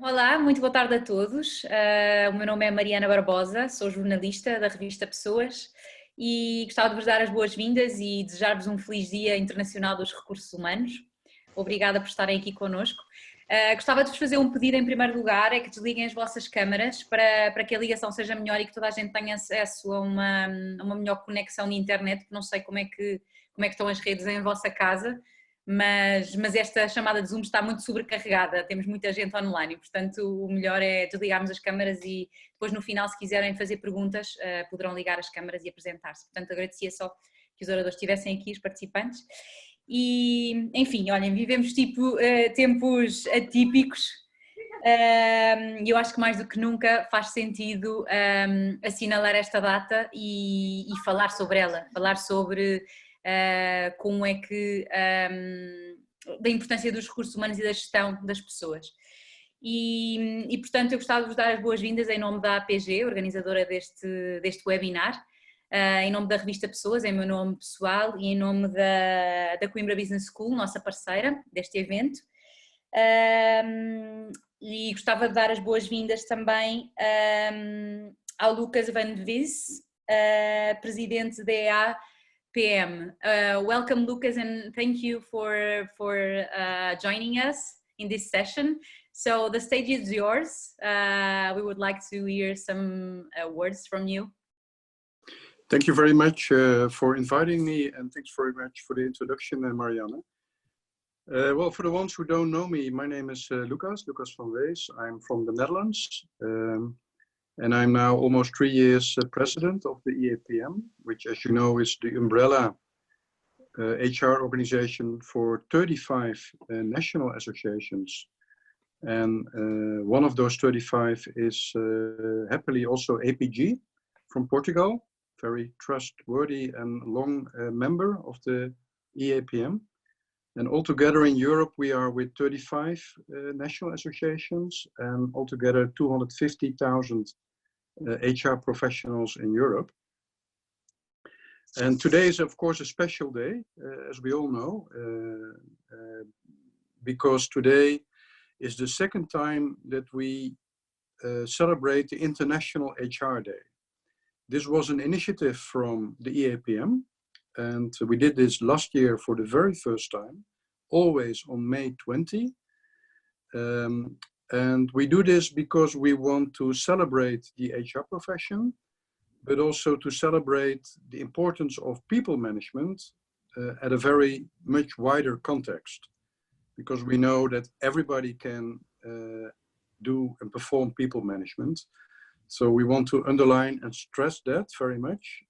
Olá, muito boa tarde a todos. O meu nome é Mariana Barbosa, sou jornalista da revista Pessoas e gostava de vos dar as boas-vindas e desejar-vos um feliz Dia Internacional dos Recursos Humanos. Obrigada por estarem aqui connosco. Gostava de vos fazer um pedido em primeiro lugar, é que desliguem as vossas câmaras para que a ligação seja melhor e que toda a gente tenha acesso a uma melhor conexão de internet, porque não sei como é que estão as redes em vossa casa. Mas esta chamada de Zoom está muito sobrecarregada, temos muita gente online, portanto o melhor é desligarmos as câmaras e depois no final, se quiserem fazer perguntas, poderão ligar as câmaras e apresentar-se. Portanto, agradecia só que os oradores estivessem aqui, os participantes. E, enfim, olhem, vivemos tempos atípicos e eu acho que mais do que nunca faz sentido assinalar esta data e falar sobre ela, falar sobre como é que da importância dos recursos humanos e da gestão das pessoas. E portanto eu gostava de vos dar as boas-vindas em nome da APG, organizadora deste webinar, em nome da revista Pessoas, em meu nome pessoal e em nome da Coimbra Business School, nossa parceira deste evento. E gostava de dar as boas-vindas também ao Lucas Van Vis, presidente da EAPM. Welcome, Lucas, and thank you for joining us in this session. So the stage is yours. We would like to hear some words from you. Thank you very much for inviting me, and thanks very much for the introduction, Mariana. Well, for the ones who don't know me, my name is Lucas van Wees. I'm from the Netherlands, and I'm now almost 3 years president of the EAPM, which, as you know, is the umbrella HR organization for 35 national associations. And one of those 35 is happily also APG from Portugal, very trustworthy and long member of the EAPM. And altogether in Europe, we are with 35 national associations and altogether 250,000 HR professionals in Europe. And today is, of course, a special day, as we all know, because today is the second time that we celebrate the International HR Day. This was an initiative from the EAPM, and we did this last year for the very first time, always on May 20. And we do this because we want to celebrate the HR profession, but also to celebrate the importance of people management at a very much wider context. Because we know that everybody can do and perform people management. So we want to underline and stress that very much.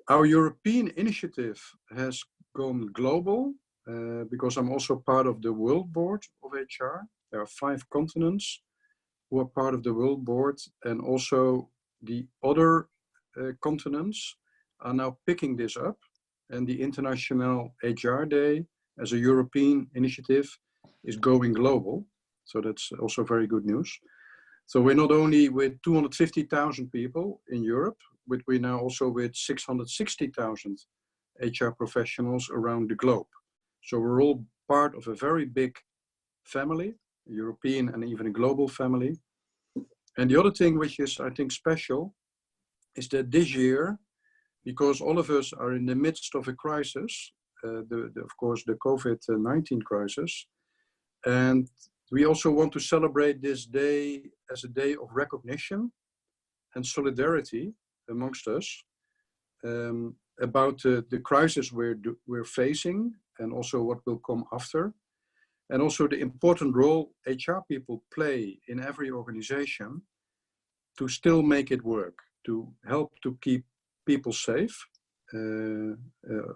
Our European initiative has gone global because I'm also part of the World Board of HR. There are 5 continents who are part of the World Board, and also the other continents are now picking this up. And the International HR Day as a European initiative is going global. So that's also very good news. So we're not only with 250,000 people in Europe, but we're now also with 660,000 HR professionals around the globe. So we're all part of a very big family, a European and even a global family. And the other thing which is, I think, special is that this year, because all of us are in the midst of a crisis, of course, the COVID-19 crisis, and we also want to celebrate this day as a day of recognition and solidarity amongst us about the crisis we're facing and also what will come after, and also the important role HR people play in every organization to still make it work, to help to keep people safe,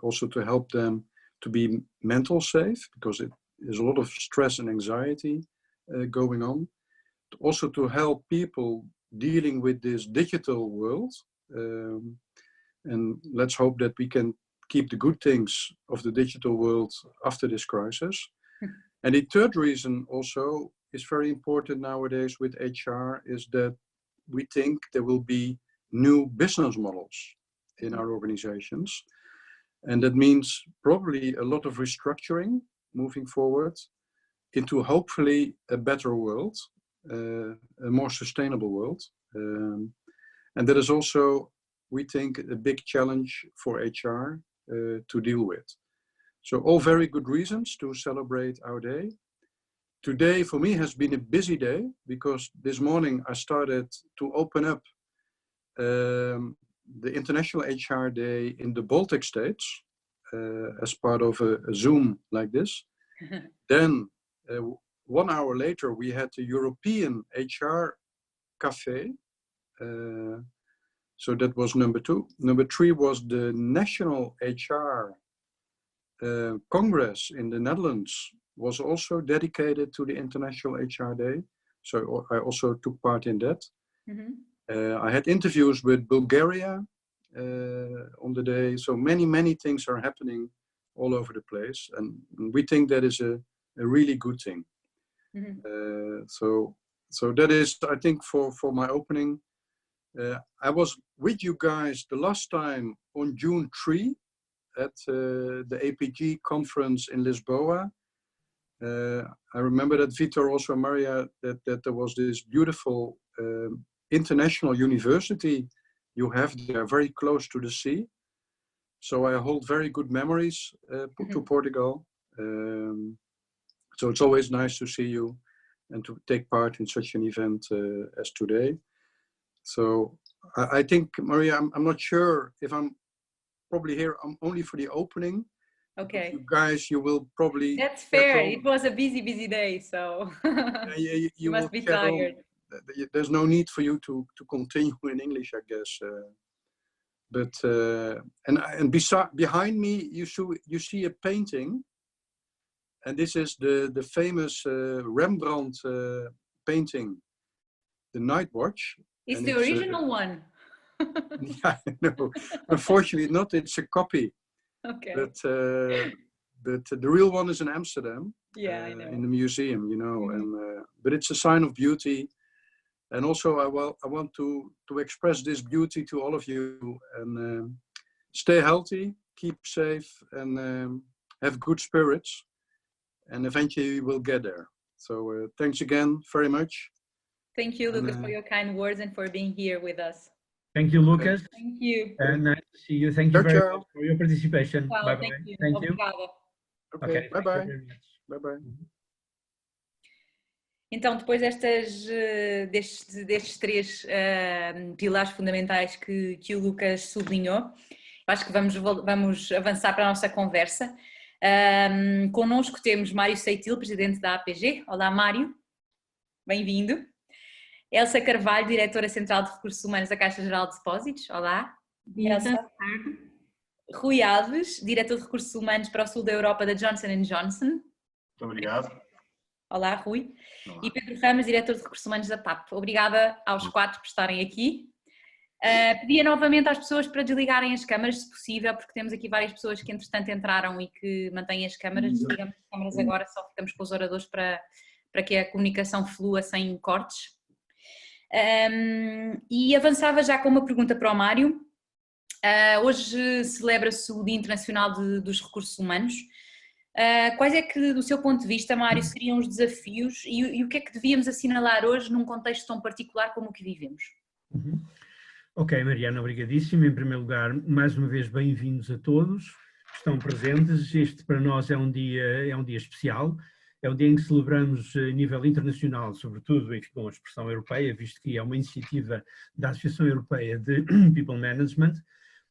also to help them to be mental safe, because there's a lot of stress and anxiety going on. Also to help people dealing with this digital world. And let's hope that we can keep the good things of the digital world after this crisis. And the third reason also is very important nowadays with HR is that we think there will be new business models in our organizations. And that means probably a lot of restructuring moving forward into hopefully a better world, a more sustainable world. And that is also, we think, a big challenge for HR to deal with. So all very good reasons to celebrate our day. Today for me has been a busy day because this morning I started to open up the International HR Day in the Baltic States as part of a Zoom like this. Then 1 hour later we had the European HR Cafe. So that was number 2. Number 3 was the National HR Congress in the Netherlands, was also dedicated to the International HR Day. So I also took part in that. I had interviews with Bulgaria on the day. So many things are happening all over the place. And we think that is a really good thing. So that is, I think, for my opening. I was with you guys the last time on June 3 at the APG conference in Lisboa. I remember that Vitor, also Maria, that there was this beautiful international university you have there very close to the sea. So I hold very good memories to Portugal. So it's always nice to see you and to take part in such an event as today. So I think, Maria, I'm not sure if I'm probably here. I'm only for the opening. Okay. You guys, you will probably... That's fair. It was a busy day, so you must be tired. There's no need for you to continue in English, I guess. And behind me, you see a painting. And this is the famous Rembrandt painting, The Night Watch. It's the original one. Yeah, no, unfortunately not. It's a copy. Okay. But the real one is in Amsterdam. Yeah, I know. In the museum, you know. And but it's a sign of beauty. And also, I want to express this beauty to all of you. And stay healthy, keep safe, and have good spirits. And eventually we'll get there. So thanks again very much. Thank you, Lucas, for your kind words and for being here with us. Thank you, Lucas. Thank you. Nice to see you. Thank you very much for your participation. Ciao, bye thank bye. you. Thank you. Obrigada. Okay, bye-bye. Bye-bye. Então, depois destes 3 pilares fundamentais que o Lucas sublinhou, acho que vamos avançar para a nossa conversa. Connosco temos Mário Seitil, presidente da APG. Olá, Mário. Bem-vindo. Elsa Carvalho, diretora central de recursos humanos da Caixa Geral de Depósitos. Olá. Elsa. Rui Alves, diretor de recursos humanos para o sul da Europa da Johnson & Johnson. Muito obrigado. Olá, Rui. Olá. E Pedro Ramos, diretor de recursos humanos da TAP. Obrigada aos 4 por estarem aqui. Pedia novamente às pessoas para desligarem as câmaras, se possível, porque temos aqui várias pessoas que entretanto entraram e que mantêm as câmaras. Desligamos as câmaras agora, só ficamos com os oradores para que a comunicação flua sem cortes. E avançava já com uma pergunta para o Mário. Hoje celebra-se o Dia Internacional dos Recursos Humanos. Quais é que, do seu ponto de vista, Mário, seriam os desafios e o que é que devíamos assinalar hoje num contexto tão particular como o que vivemos? Ok, Mariana, obrigadíssimo. Em primeiro lugar, mais uma vez, bem-vindos a todos que estão presentes. Este para nós é um dia especial. É um dia em que celebramos a nível internacional, sobretudo com a expressão europeia, visto que é uma iniciativa da Associação Europeia de People Management,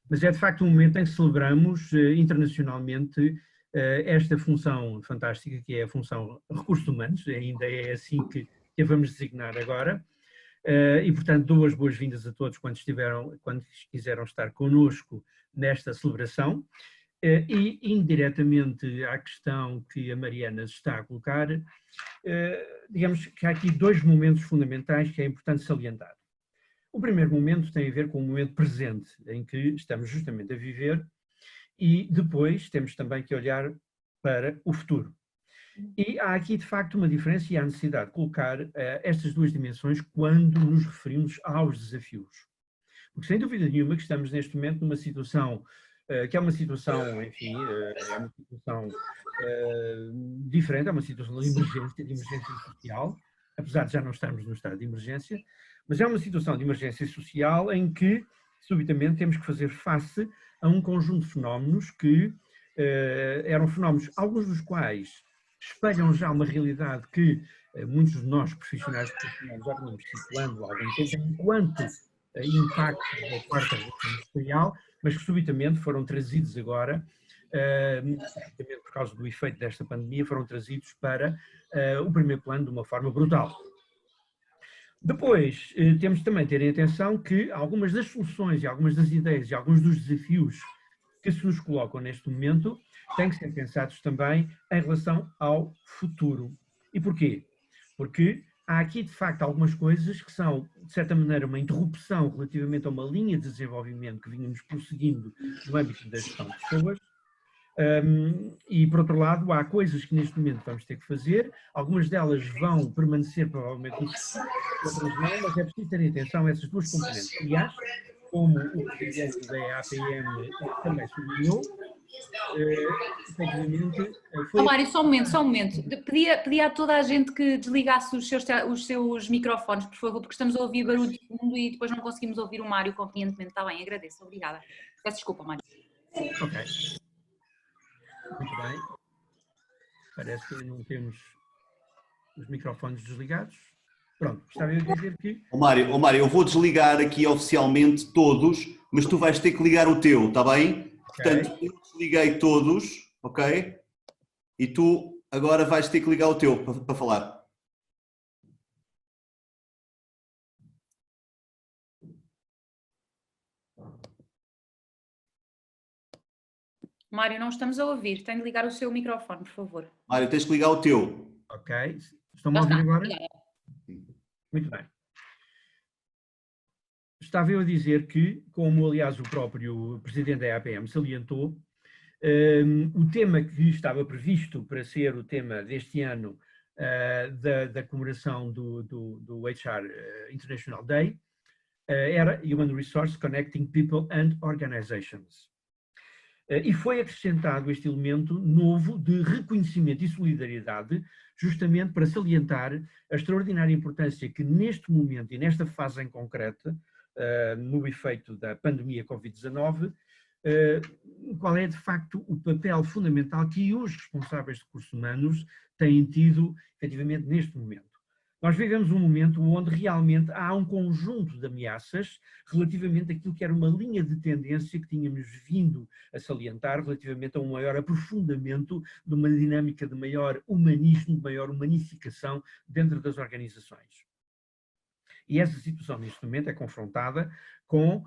mas é de facto um momento em que celebramos internacionalmente esta função fantástica que é a função recursos humanos, ainda é assim que a vamos designar agora, e portanto dou as boas-vindas a todos quando quiseram estar connosco nesta celebração. E indiretamente à questão que a Mariana está a colocar, digamos que há aqui 2 momentos fundamentais que é importante salientar. O primeiro momento tem a ver com o momento presente, em que estamos justamente a viver, e depois temos também que olhar para o futuro. E há aqui de facto uma diferença e há necessidade de colocar estas 2 dimensões quando nos referimos aos desafios. Porque sem dúvida nenhuma que estamos neste momento numa situação que é uma situação, enfim, é uma situação diferente, é uma situação de emergência social, apesar de já não estarmos no estado de emergência, mas é uma situação de emergência social em que, subitamente, temos que fazer face a um conjunto de fenómenos que eram fenómenos, alguns dos quais espelham já uma realidade que muitos de nós, profissionais já vínhamos circulando há algum tempo, enquanto impacto da quarta revolução industrial, mas que subitamente foram trazidos agora, subitamente por causa do efeito desta pandemia, foram trazidos para o primeiro plano de uma forma brutal. Depois, temos também de ter em atenção que algumas das soluções e algumas das ideias e alguns dos desafios que se nos colocam neste momento têm que ser pensados também em relação ao futuro. E porquê? Porque há aqui, de facto, algumas coisas que são, de certa maneira, uma interrupção relativamente a uma linha de desenvolvimento que vínhamos prosseguindo no âmbito da gestão de pessoas. E, por outro lado, há coisas que neste momento vamos ter que fazer, algumas delas vão permanecer provavelmente no futuro, outras não, mas é preciso ter em atenção a essas duas componentes. Aliás, como o presidente da APM também sublinhou, efetivamente... Mário, só um momento. Pedia a toda a gente que desligasse os seus microfones, por favor, porque estamos a ouvir barulho de fundo e depois não conseguimos ouvir o Mário convenientemente. Está bem, agradeço, obrigada. Peço desculpa, Mário. Ok. Muito bem. Parece que não temos os microfones desligados. Pronto, estava eu a dizer que... Mário, eu vou desligar aqui oficialmente todos, mas tu vais ter que ligar o teu, está bem? Okay. Portanto, eu desliguei todos, ok? E tu agora vais ter que ligar o teu para falar. Mário, não estamos a ouvir. Tem de ligar o seu microfone, por favor. Mário, tens que ligar o teu. Ok. Estão-me a ouvir agora? Muito bem. Estava eu a dizer que, como aliás o próprio presidente da APM salientou, o tema que estava previsto para ser o tema deste ano da comemoração do HR International Day era Human Resource Connecting People and Organizations. E foi acrescentado este elemento novo de reconhecimento e solidariedade, justamente para salientar a extraordinária importância que neste momento e nesta fase em concreto, no efeito da pandemia Covid-19, qual é de facto o papel fundamental que os responsáveis de recursos humanos têm tido efetivamente neste momento. Nós vivemos um momento onde realmente há um conjunto de ameaças relativamente àquilo que era uma linha de tendência que tínhamos vindo a salientar relativamente a um maior aprofundamento de uma dinâmica de maior humanismo, de maior humanificação dentro das organizações. E essa situação neste momento é confrontada com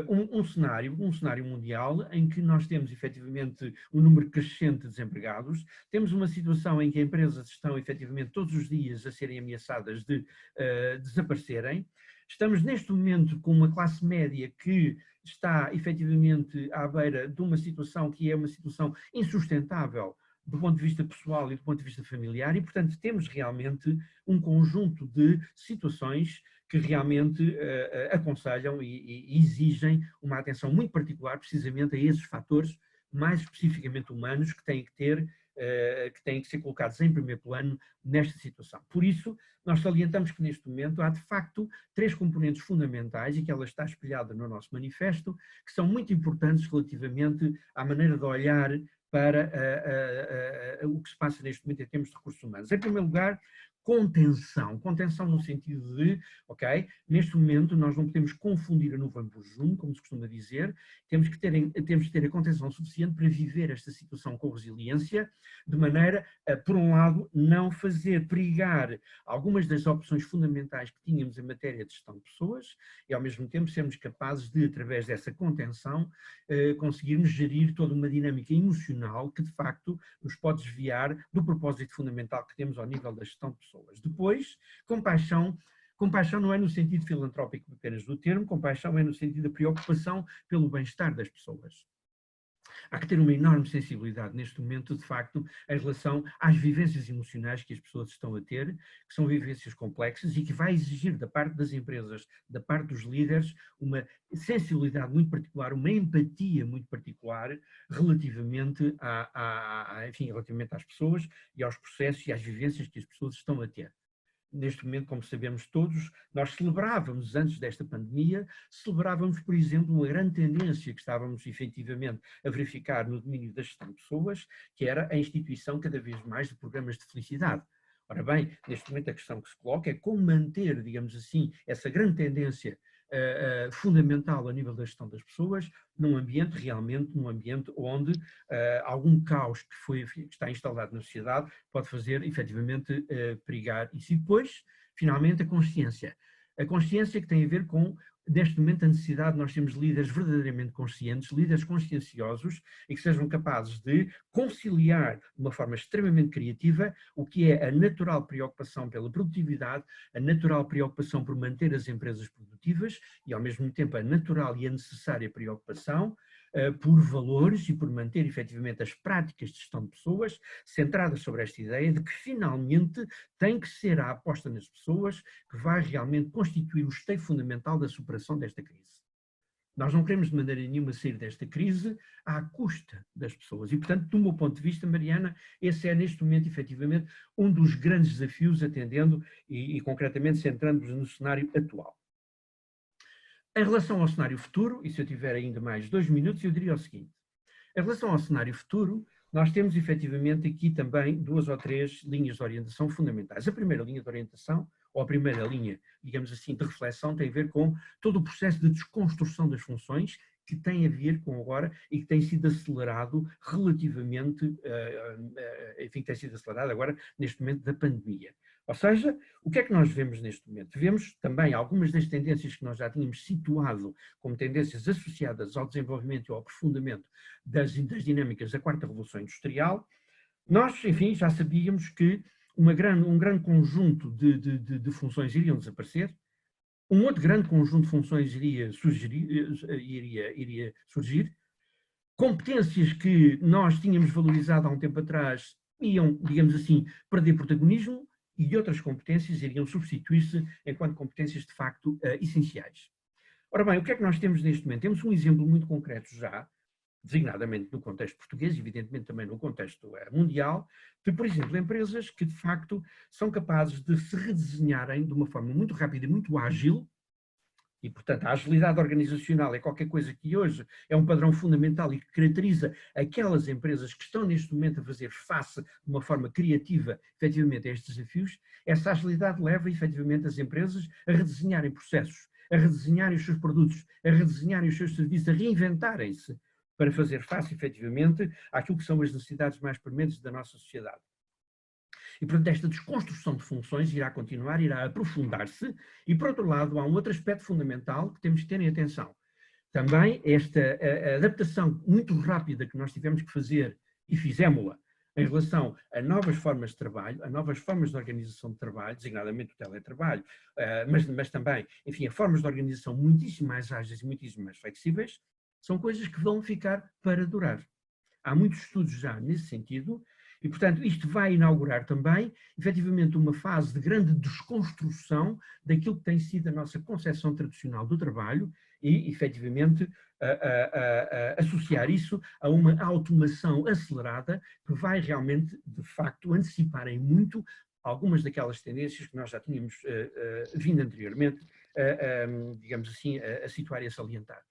um cenário mundial em que nós temos efetivamente um número crescente de desempregados, temos uma situação em que empresas estão efetivamente todos os dias a serem ameaçadas de desaparecerem, estamos neste momento com uma classe média que está efetivamente à beira de uma situação que é uma situação insustentável do ponto de vista pessoal e do ponto de vista familiar e, portanto, temos realmente um conjunto de situações que realmente aconselham e exigem uma atenção muito particular precisamente a esses fatores mais especificamente humanos que têm que ser colocados em primeiro plano nesta situação. Por isso, nós salientamos que neste momento há de facto 3 componentes fundamentais e que ela está espelhada no nosso manifesto, que são muito importantes relativamente à maneira de olhar para o que se passa neste momento em termos de recursos humanos. Em primeiro lugar, contenção no sentido de, ok, neste momento nós não podemos confundir a nuvem por junho, como se costuma dizer, temos que ter a contenção suficiente para viver esta situação com resiliência, de maneira a, por um lado, não fazer perigar algumas das opções fundamentais que tínhamos em matéria de gestão de pessoas e, ao mesmo tempo, sermos capazes de, através dessa contenção, conseguirmos gerir toda uma dinâmica emocional que, de facto, nos pode desviar do propósito fundamental que temos ao nível da gestão de pessoas. Depois, compaixão não é no sentido filantrópico apenas do termo, compaixão é no sentido da preocupação pelo bem-estar das pessoas. Há que ter uma enorme sensibilidade neste momento, de facto, em relação às vivências emocionais que as pessoas estão a ter, que são vivências complexas e que vai exigir da parte das empresas, da parte dos líderes, uma sensibilidade muito particular, uma empatia muito particular relativamente enfim, relativamente às pessoas e aos processos e às vivências que as pessoas estão a ter. Neste momento, como sabemos todos, nós celebrávamos, antes desta pandemia, celebrávamos, por exemplo, uma grande tendência que estávamos efetivamente a verificar no domínio da gestão de pessoas, que era a instituição cada vez mais de programas de felicidade. Ora bem, neste momento a questão que se coloca é como manter, digamos assim, essa grande tendência fundamental a nível da gestão das pessoas, num ambiente onde algum caos que está instalado na sociedade pode fazer efetivamente perigar isso. E depois, finalmente, a consciência. A consciência que tem a ver com, neste momento, a necessidade de nós termos líderes verdadeiramente conscientes, líderes conscienciosos e que sejam capazes de conciliar de uma forma extremamente criativa o que é a natural preocupação pela produtividade, a natural preocupação por manter as empresas produtivas e, ao mesmo tempo, a natural e a necessária preocupação por valores e por manter efetivamente as práticas de gestão de pessoas centradas sobre esta ideia de que finalmente tem que ser a aposta nas pessoas que vai realmente constituir o esteio fundamental da superação desta crise. Nós não queremos de maneira nenhuma sair desta crise à custa das pessoas e, portanto, do meu ponto de vista, Mariana, esse é neste momento efetivamente um dos grandes desafios atendendo e concretamente centrando-nos no cenário atual. Em relação ao cenário futuro, e se eu tiver ainda mais 2 minutos, eu diria o seguinte. Em relação ao cenário futuro, nós temos efetivamente aqui também 2 ou 3 linhas de orientação fundamentais. A primeira linha de orientação, ou a primeira linha, digamos assim, de reflexão, tem a ver com todo o processo de desconstrução das funções que tem a ver com agora e que tem sido acelerado relativamente, enfim, tem sido acelerado agora neste momento da pandemia. Ou seja, o que é que nós vemos neste momento? Vemos também algumas das tendências que nós já tínhamos situado como tendências associadas ao desenvolvimento e ao aprofundamento das dinâmicas da 4ª Revolução Industrial. Nós, enfim, já sabíamos que um grande conjunto de funções iriam desaparecer, um outro grande conjunto de funções iria surgir, competências que nós tínhamos valorizado há um tempo atrás iam, digamos assim, perder protagonismo, e outras competências iriam substituir-se enquanto competências de facto essenciais. Ora bem, o que é que nós temos neste momento? Temos um exemplo muito concreto já, designadamente no contexto português, evidentemente também no contexto mundial, de, por exemplo, empresas que de facto são capazes de se redesenharem de uma forma muito rápida e muito ágil, e, portanto, a agilidade organizacional é qualquer coisa que hoje é um padrão fundamental e que caracteriza aquelas empresas que estão neste momento a fazer face de uma forma criativa, efetivamente, a estes desafios. Essa agilidade leva, efetivamente, as empresas a redesenharem processos, a redesenharem os seus produtos, a redesenharem os seus serviços, a reinventarem-se para fazer face, efetivamente, àquilo que são as necessidades mais prementes da nossa sociedade. E, portanto, esta desconstrução de funções irá continuar, irá aprofundar-se, e, por outro lado, há um outro aspecto fundamental que temos que ter em atenção. Também esta adaptação muito rápida que nós tivemos que fazer, e fizemos-la, em relação a novas formas de trabalho, a novas formas de organização de trabalho, designadamente o teletrabalho, mas também, enfim, a formas de organização muitíssimo mais ágeis e muitíssimo mais flexíveis, são coisas que vão ficar para durar. Há muitos estudos já nesse sentido, e, portanto, isto vai inaugurar também, efetivamente, uma fase de grande desconstrução daquilo que tem sido a nossa concepção tradicional do trabalho e, efetivamente, associar isso a uma automação acelerada que vai realmente, de facto, antecipar em muito algumas daquelas tendências que nós já tínhamos vindo anteriormente, digamos assim, a situar e a salientar.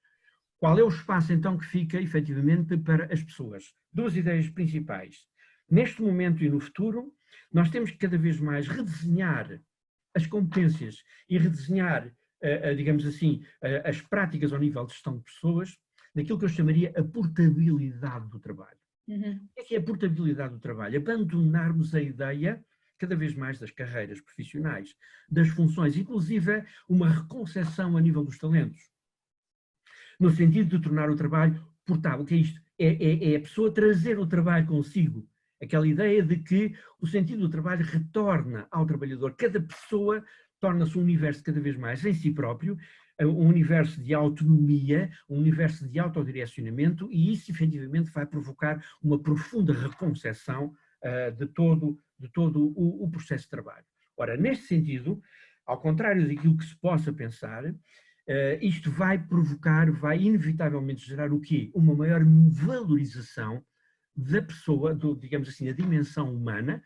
Qual é o espaço, então, que fica, efetivamente, para as pessoas? 2 ideias principais. Neste momento e no futuro, nós temos que cada vez mais redesenhar as competências e redesenhar, digamos assim, as práticas ao nível de gestão de pessoas, naquilo que eu chamaria a portabilidade do trabalho. Uhum. O que é a portabilidade do trabalho? Abandonarmos a ideia, cada vez mais, das carreiras profissionais, das funções, inclusive uma reconcepção a nível dos talentos, no sentido de tornar o trabalho portável. O que é isto? É a pessoa trazer o trabalho consigo. Aquela ideia de que o sentido do trabalho retorna ao trabalhador. Cada pessoa torna-se um universo cada vez mais em si próprio, um universo de autonomia, um universo de autodirecionamento, e isso efetivamente vai provocar uma profunda reconcepção de todo o processo de trabalho. Ora, neste sentido, ao contrário daquilo que se possa pensar, isto vai provocar, vai inevitavelmente gerar o quê? Uma maior valorização da pessoa, digamos assim, da dimensão humana.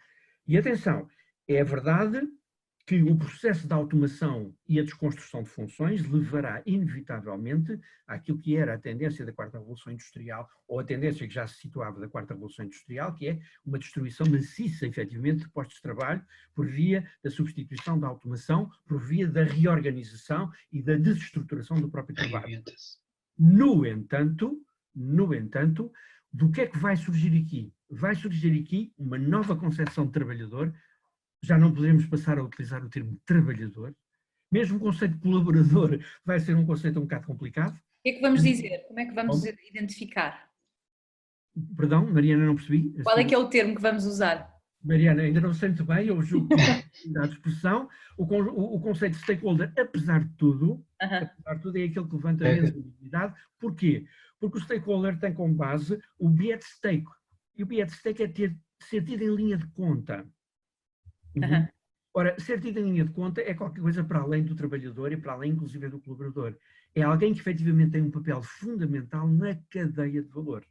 E atenção, é verdade que o processo da automação e a desconstrução de funções levará inevitavelmente àquilo que era a tendência da quarta revolução industrial, ou a tendência que já se situava da quarta revolução industrial, que é uma destruição maciça, efetivamente, de postos de trabalho por via da substituição da automação, por via da reorganização e da desestruturação do próprio trabalho. No entanto, do que é que vai surgir aqui? Vai surgir aqui uma nova concepção de trabalhador. Já não podemos passar a utilizar o termo trabalhador. Mesmo o conceito de colaborador vai ser um conceito um bocado complicado. O que é que vamos dizer? Como é que vamos identificar? Perdão, Mariana, não percebi. Qual é que é o termo que vamos usar? Mariana, ainda não sei muito bem, eu julgo que dá expressão. O conceito de stakeholder, apesar de tudo, é aquele que levanta menos ambiguidade. Porquê? Porque o stakeholder tem como base o be at stake. E o be at stake é ser tido em linha de conta. Ora, ser tido em linha de conta é qualquer coisa para além do trabalhador e para além, inclusive, do colaborador. É alguém que efetivamente tem um papel fundamental na cadeia de valor.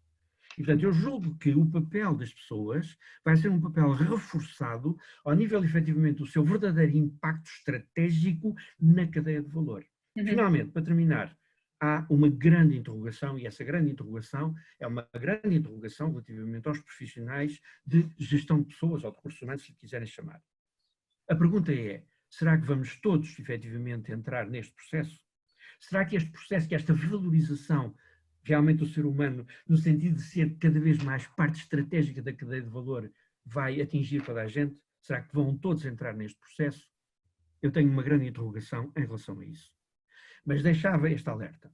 E, portanto, eu julgo que o papel das pessoas vai ser um papel reforçado ao nível, efetivamente, do seu verdadeiro impacto estratégico na cadeia de valor. Finalmente, para terminar, há uma grande interrogação, e essa grande interrogação é uma grande interrogação relativamente aos profissionais de gestão de pessoas, ou de recursos humanos, se quiserem chamar. A pergunta é, será que vamos todos, efetivamente, entrar neste processo? Será que este processo, que esta valorização realmente do ser humano, no sentido de ser cada vez mais parte estratégica da cadeia de valor, vai atingir toda a gente? Será que vão todos entrar neste processo? Eu tenho uma grande interrogação em relação a isso. Mas deixava este alerta.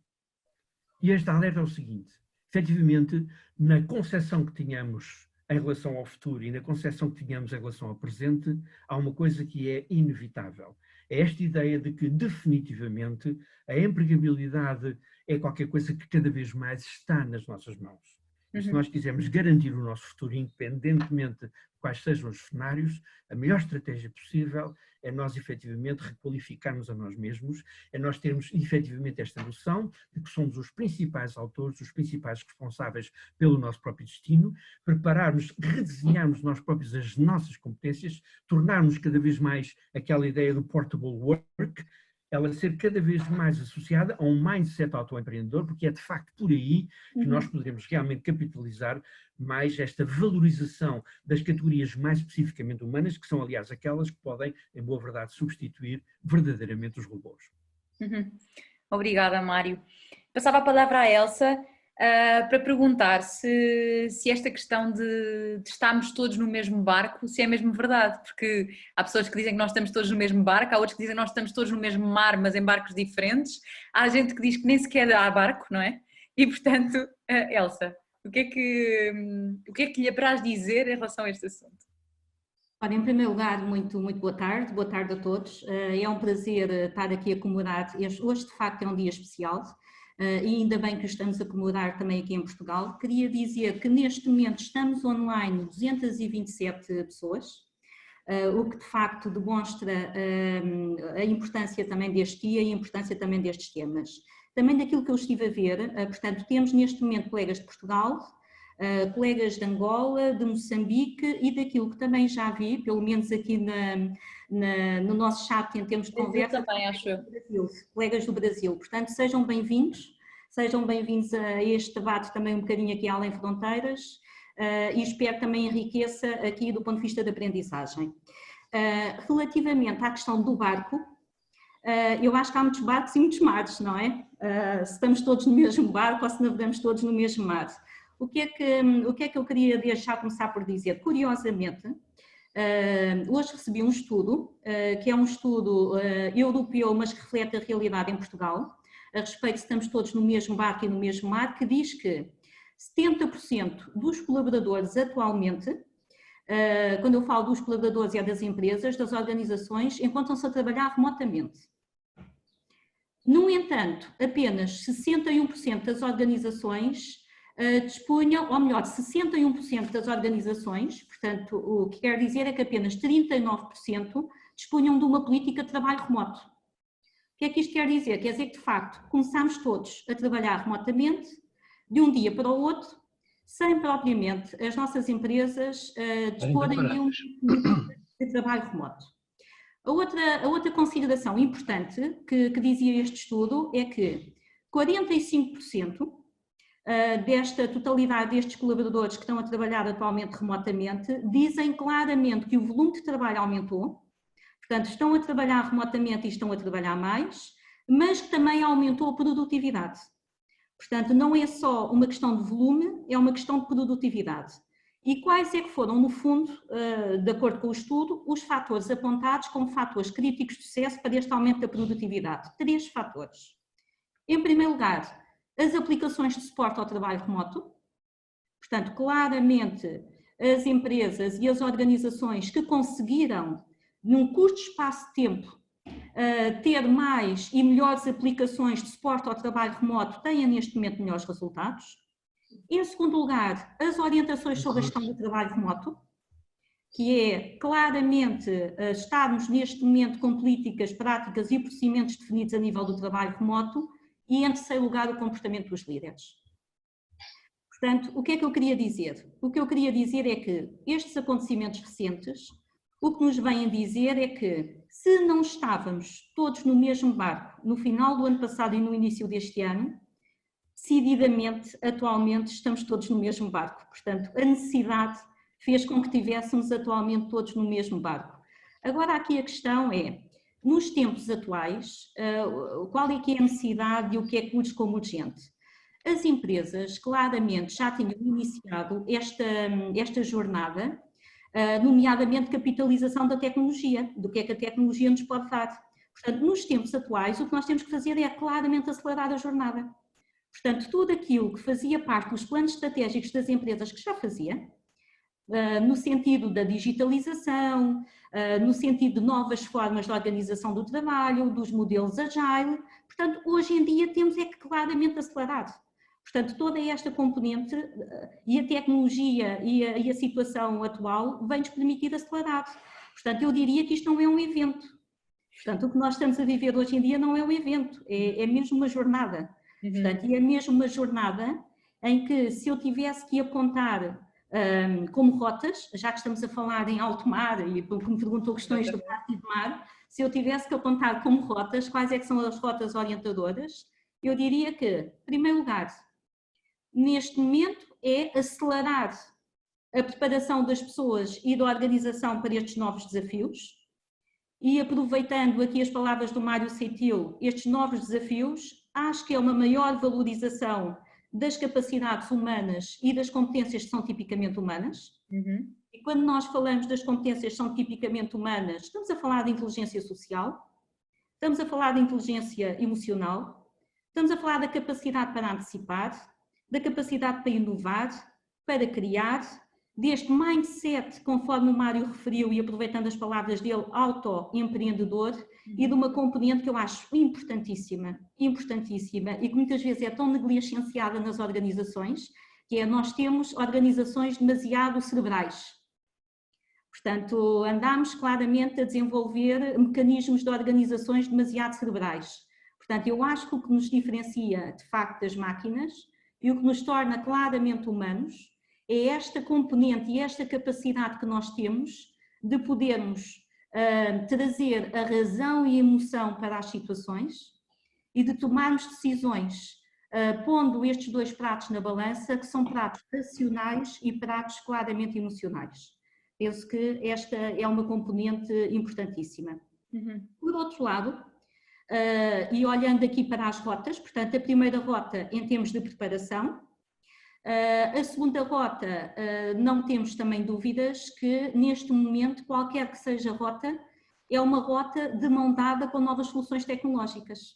E este alerta é o seguinte, efetivamente, na concepção que tínhamos em relação ao futuro e na concepção que tínhamos em relação ao presente, há uma coisa que é inevitável. É esta ideia de que, definitivamente, a empregabilidade é qualquer coisa que cada vez mais está nas nossas mãos. E se nós quisermos garantir o nosso futuro, independentemente de quais sejam os cenários, a melhor estratégia possível é nós, efetivamente, requalificarmos a nós mesmos, é nós termos, efetivamente, esta noção de que somos os principais autores, os principais responsáveis pelo nosso próprio destino, prepararmos, redesenharmos nós próprios as nossas competências, tornarmos cada vez mais aquela ideia do portable work, ela ser cada vez mais associada a um mindset autoempreendedor, porque é de facto por aí que nós poderemos realmente capitalizar mais esta valorização das categorias mais especificamente humanas, que são aliás aquelas que podem, em boa verdade, substituir verdadeiramente os robôs. Obrigada, Mário. Passava a palavra à Elsa para perguntar se esta questão de estarmos todos no mesmo barco, se é mesmo verdade, porque há pessoas que dizem que nós estamos todos no mesmo barco, há outros que dizem que nós estamos todos no mesmo mar, mas em barcos diferentes, há gente que diz que nem sequer há barco, não é? E, portanto, Elsa, o que é que lhe apraz dizer em relação a este assunto? Ora, em primeiro lugar, muito boa tarde a todos. É um prazer estar aqui a comemorar. Hoje, de facto, é um dia especial. E ainda bem que estamos a comemorar também aqui em Portugal. Queria dizer que neste momento estamos online 227 pessoas, o que de facto demonstra a importância também deste dia e a importância também destes temas. Também daquilo que eu estive a ver, portanto, temos neste momento colegas de Portugal, colegas de Angola, de Moçambique e daquilo que também já vi, pelo menos aqui no nosso chat em termos de conversa, também, acho eu. Colegas do Brasil. Portanto, sejam bem-vindos a este debate também um bocadinho aqui além fronteiras e espero também enriqueça aqui do ponto de vista da aprendizagem. Relativamente à questão do barco, eu acho que há muitos barcos e muitos mares, não é? Se estamos todos no mesmo barco ou se navegamos todos no mesmo mar. O que é que eu queria deixar começar por dizer? Curiosamente, hoje recebi um estudo, que é um estudo europeu, mas que reflete a realidade em Portugal, a respeito se estamos todos no mesmo barco e no mesmo mar, que diz que 70% dos colaboradores atualmente, quando eu falo dos colaboradores é das empresas, das organizações, encontram-se a trabalhar remotamente. No entanto, apenas 61% das organizações dispunham, ou melhor, 61% das organizações, portanto, o que quer dizer é que apenas 39% dispunham de uma política de trabalho remoto. O que é que isto quer dizer? Quer dizer que, de facto, começamos todos a trabalhar remotamente, de um dia para o outro, sem propriamente as nossas empresas disporem de um de trabalho remoto. A outra consideração importante que dizia este estudo é que 45% desta totalidade destes colaboradores que estão a trabalhar atualmente remotamente dizem claramente que o volume de trabalho aumentou, portanto estão a trabalhar remotamente e estão a trabalhar mais, mas que também aumentou a produtividade. Portanto, não é só uma questão de volume, é uma questão de produtividade. E quais é que foram, no fundo, de acordo com o estudo, os fatores apontados como fatores críticos de sucesso para este aumento da produtividade? 3 fatores. Em primeiro lugar, as aplicações de suporte ao trabalho remoto. Portanto, claramente, as empresas e as organizações que conseguiram, num curto espaço de tempo, ter mais e melhores aplicações de suporte ao trabalho remoto têm neste momento melhores resultados. Em segundo lugar, as orientações sobre a gestão do trabalho remoto, que é claramente estarmos neste momento com políticas, práticas e procedimentos definidos a nível do trabalho remoto. E em terceiro lugar, o comportamento dos líderes. Portanto, o que é que eu queria dizer? O que eu queria dizer é que estes acontecimentos recentes, o que nos vêm dizer é que se não estávamos todos no mesmo barco no final do ano passado e no início deste ano, decididamente, atualmente, estamos todos no mesmo barco. Portanto, a necessidade fez com que estivéssemos atualmente todos no mesmo barco. Agora, aqui a questão é, nos tempos atuais, qual é que é a necessidade e o que é que urge como urgente? As empresas claramente já tinham iniciado esta jornada, nomeadamente capitalização da tecnologia, do que é que a tecnologia nos pode dar. Portanto, nos tempos atuais, o que nós temos que fazer é claramente acelerar a jornada. Portanto, tudo aquilo que fazia parte dos planos estratégicos das empresas, que já fazia, no sentido da digitalização, no sentido de novas formas de organização do trabalho, dos modelos agile. Portanto, hoje em dia temos é que claramente acelerar. Portanto, toda esta componente e a tecnologia e a situação atual vem-nos permitir acelerar. Portanto, eu diria que isto não é um evento. Portanto, o que nós estamos a viver hoje em dia não é um evento, é mesmo uma jornada. Portanto, e é mesmo uma jornada em que, se eu tivesse que apontar como rotas, já que estamos a falar em alto mar e porque me perguntou questões do mar e do mar, se eu tivesse que apontar como rotas, quais é que são as rotas orientadoras, eu diria que, em primeiro lugar, neste momento é acelerar a preparação das pessoas e da organização para estes novos desafios e, aproveitando aqui as palavras do Mário Ceitil, estes novos desafios, acho que é uma maior valorização das capacidades humanas e das competências que são tipicamente humanas. E quando nós falamos das competências que são tipicamente humanas, estamos a falar de inteligência social, estamos a falar de inteligência emocional, estamos a falar da capacidade para antecipar, da capacidade para inovar, para criar, deste mindset, conforme o Mário referiu e aproveitando as palavras dele, auto-empreendedor, e de uma componente que eu acho importantíssima e que muitas vezes é tão negligenciada nas organizações, que é nós temos organizações demasiado cerebrais. Portanto, andamos claramente a desenvolver mecanismos de organizações demasiado cerebrais. Portanto, eu acho que o que nos diferencia de facto das máquinas e o que nos torna claramente humanos é esta componente e esta capacidade que nós temos de podermos trazer a razão e a emoção para as situações e de tomarmos decisões pondo estes dois pratos na balança, que são pratos racionais e pratos claramente emocionais. Penso que esta é uma componente importantíssima. Por outro lado, e olhando aqui para as rotas, portanto, a primeira rota em termos de preparação, a segunda rota, não temos também dúvidas que neste momento, qualquer que seja a rota, é uma rota de mão dada com novas soluções tecnológicas.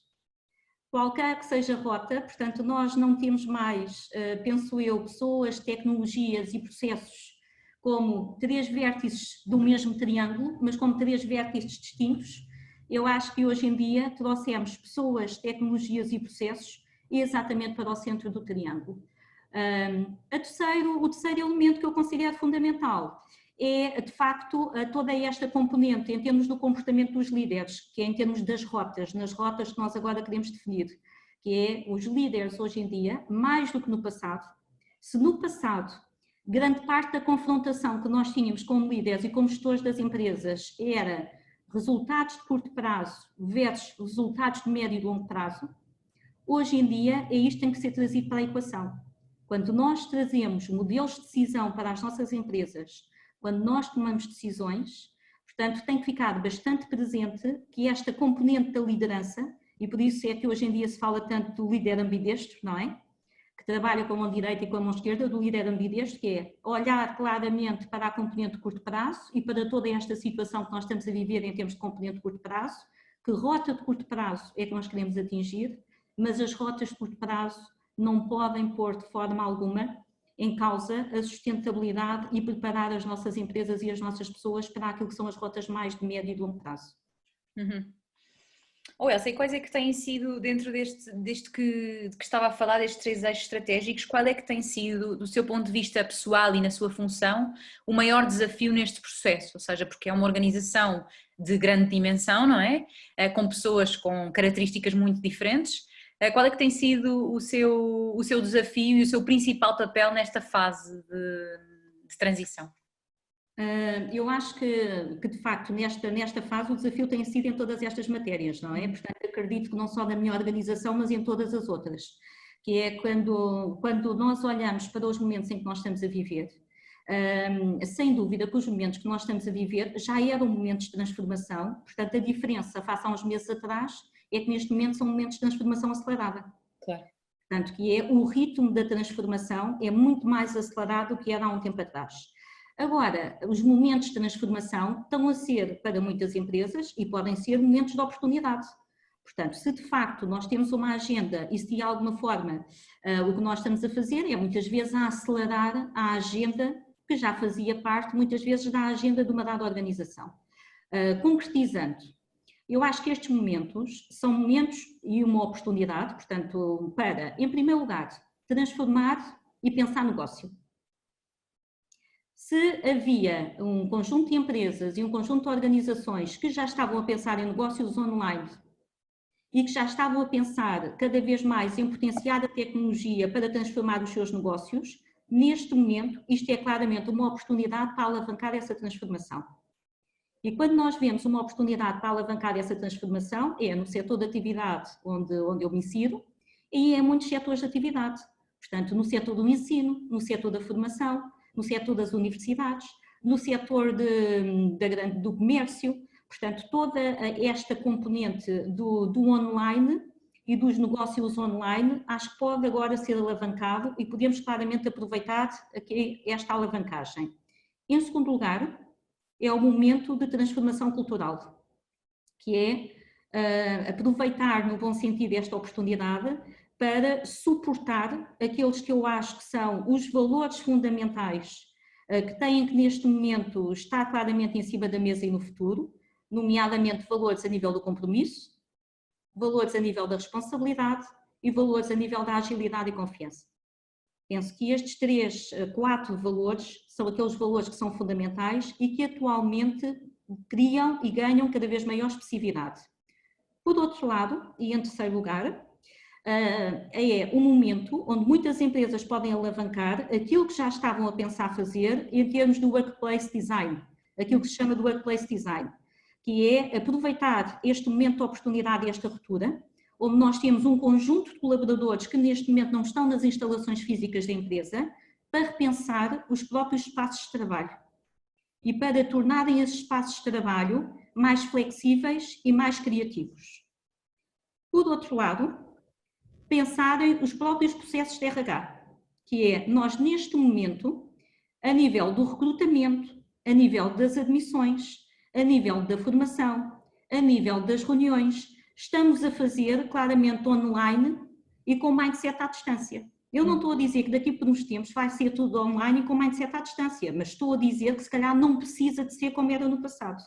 Qualquer que seja a rota, portanto, nós não temos mais, penso eu, pessoas, tecnologias e processos como 3 vértices do mesmo triângulo, mas como 3 vértices distintos, Eu acho que hoje em dia trouxemos pessoas, tecnologias e processos exatamente para o centro do triângulo. O terceiro elemento que eu considero fundamental é, de facto, toda esta componente em termos do comportamento dos líderes, que é em termos das rotas, nas rotas que nós agora queremos definir, que é os líderes hoje em dia, mais do que no passado. Se no passado, grande parte da confrontação que nós tínhamos como líderes e como gestores das empresas era resultados de curto prazo versus resultados de médio e longo prazo, hoje em dia é isto que tem que ser trazido para a equação. Quando nós trazemos modelos de decisão para as nossas empresas, quando nós tomamos decisões, portanto tem que ficar bastante presente que esta componente da liderança, e por isso é que hoje em dia se fala tanto do líder ambidestro, não é? Que trabalha com a mão direita e com a mão esquerda, do líder ambidestro, que é olhar claramente para a componente de curto prazo e para toda esta situação que nós estamos a viver em termos de componente de curto prazo, que rota de curto prazo é que nós queremos atingir, mas as rotas de curto prazo não podem pôr de forma alguma em causa a sustentabilidade e preparar as nossas empresas e as nossas pessoas para aquilo que são as rotas mais de médio e de longo prazo. Elsa, e quais é que têm sido, dentro deste que estava a falar, destes 3 eixos estratégicos, qual é que tem sido, do seu ponto de vista pessoal e na sua função, o maior desafio neste processo? Ou seja, porque é uma organização de grande dimensão, não é? Com pessoas com características muito diferentes. Qual é que tem sido o seu desafio e o seu principal papel nesta fase de transição? Eu acho que de facto nesta fase o desafio tem sido em todas estas matérias, não é? Portanto, acredito que não só na minha organização, mas em todas as outras, que é quando nós olhamos para os momentos em que nós estamos a viver, sem dúvida que os momentos que nós estamos a viver já eram momentos de transformação, portanto a diferença face a uns meses atrás é que neste momento são momentos de transformação acelerada. Claro. Portanto, que é o ritmo da transformação é muito mais acelerado do que era há um tempo atrás. Agora, os momentos de transformação estão a ser, para muitas empresas, e podem ser momentos de oportunidade. Portanto, se de facto nós temos uma agenda e se de alguma forma o que nós estamos a fazer é muitas vezes a acelerar a agenda que já fazia parte, muitas vezes, da agenda de uma dada organização. Concretizando, eu acho que estes momentos são momentos e uma oportunidade, portanto, para, em primeiro lugar, transformar e pensar negócio. Se havia um conjunto de empresas e um conjunto de organizações que já estavam a pensar em negócios online e que já estavam a pensar cada vez mais em potenciar a tecnologia para transformar os seus negócios, neste momento isto é claramente uma oportunidade para alavancar essa transformação. E quando nós vemos uma oportunidade para alavancar essa transformação, é no setor de atividade onde eu me insiro e em muitos setores de atividade. Portanto, no setor do ensino, no setor da formação, no setor das universidades, no setor do comércio, portanto, toda esta componente do online e dos negócios online, acho que pode agora ser alavancado e podemos claramente aproveitar aqui esta alavancagem. Em segundo lugar, é o momento de transformação cultural, que é aproveitar no bom sentido esta oportunidade para suportar aqueles que eu acho que são os valores fundamentais que têm que neste momento estar claramente em cima da mesa e no futuro, nomeadamente valores a nível do compromisso, valores a nível da responsabilidade e valores a nível da agilidade e confiança. Penso que estes 4 valores são aqueles valores que são fundamentais e que atualmente criam e ganham cada vez maior expressividade. Por outro lado, e em terceiro lugar, é um momento onde muitas empresas podem alavancar aquilo que já estavam a pensar fazer em termos do workplace design, aquilo que se chama do workplace design, que é aproveitar este momento de oportunidade e esta ruptura, onde nós temos um conjunto de colaboradores que neste momento não estão nas instalações físicas da empresa, para repensar os próprios espaços de trabalho e para tornarem esses espaços de trabalho mais flexíveis e mais criativos. Por outro lado, pensarem os próprios processos de RH, que é nós neste momento, a nível do recrutamento, a nível das admissões, a nível da formação, a nível das reuniões, estamos a fazer claramente online e com mindset à distância. Eu não estou a dizer que daqui por uns tempos vai ser tudo online e com mindset à distância, mas estou a dizer que se calhar não precisa de ser como era no passado.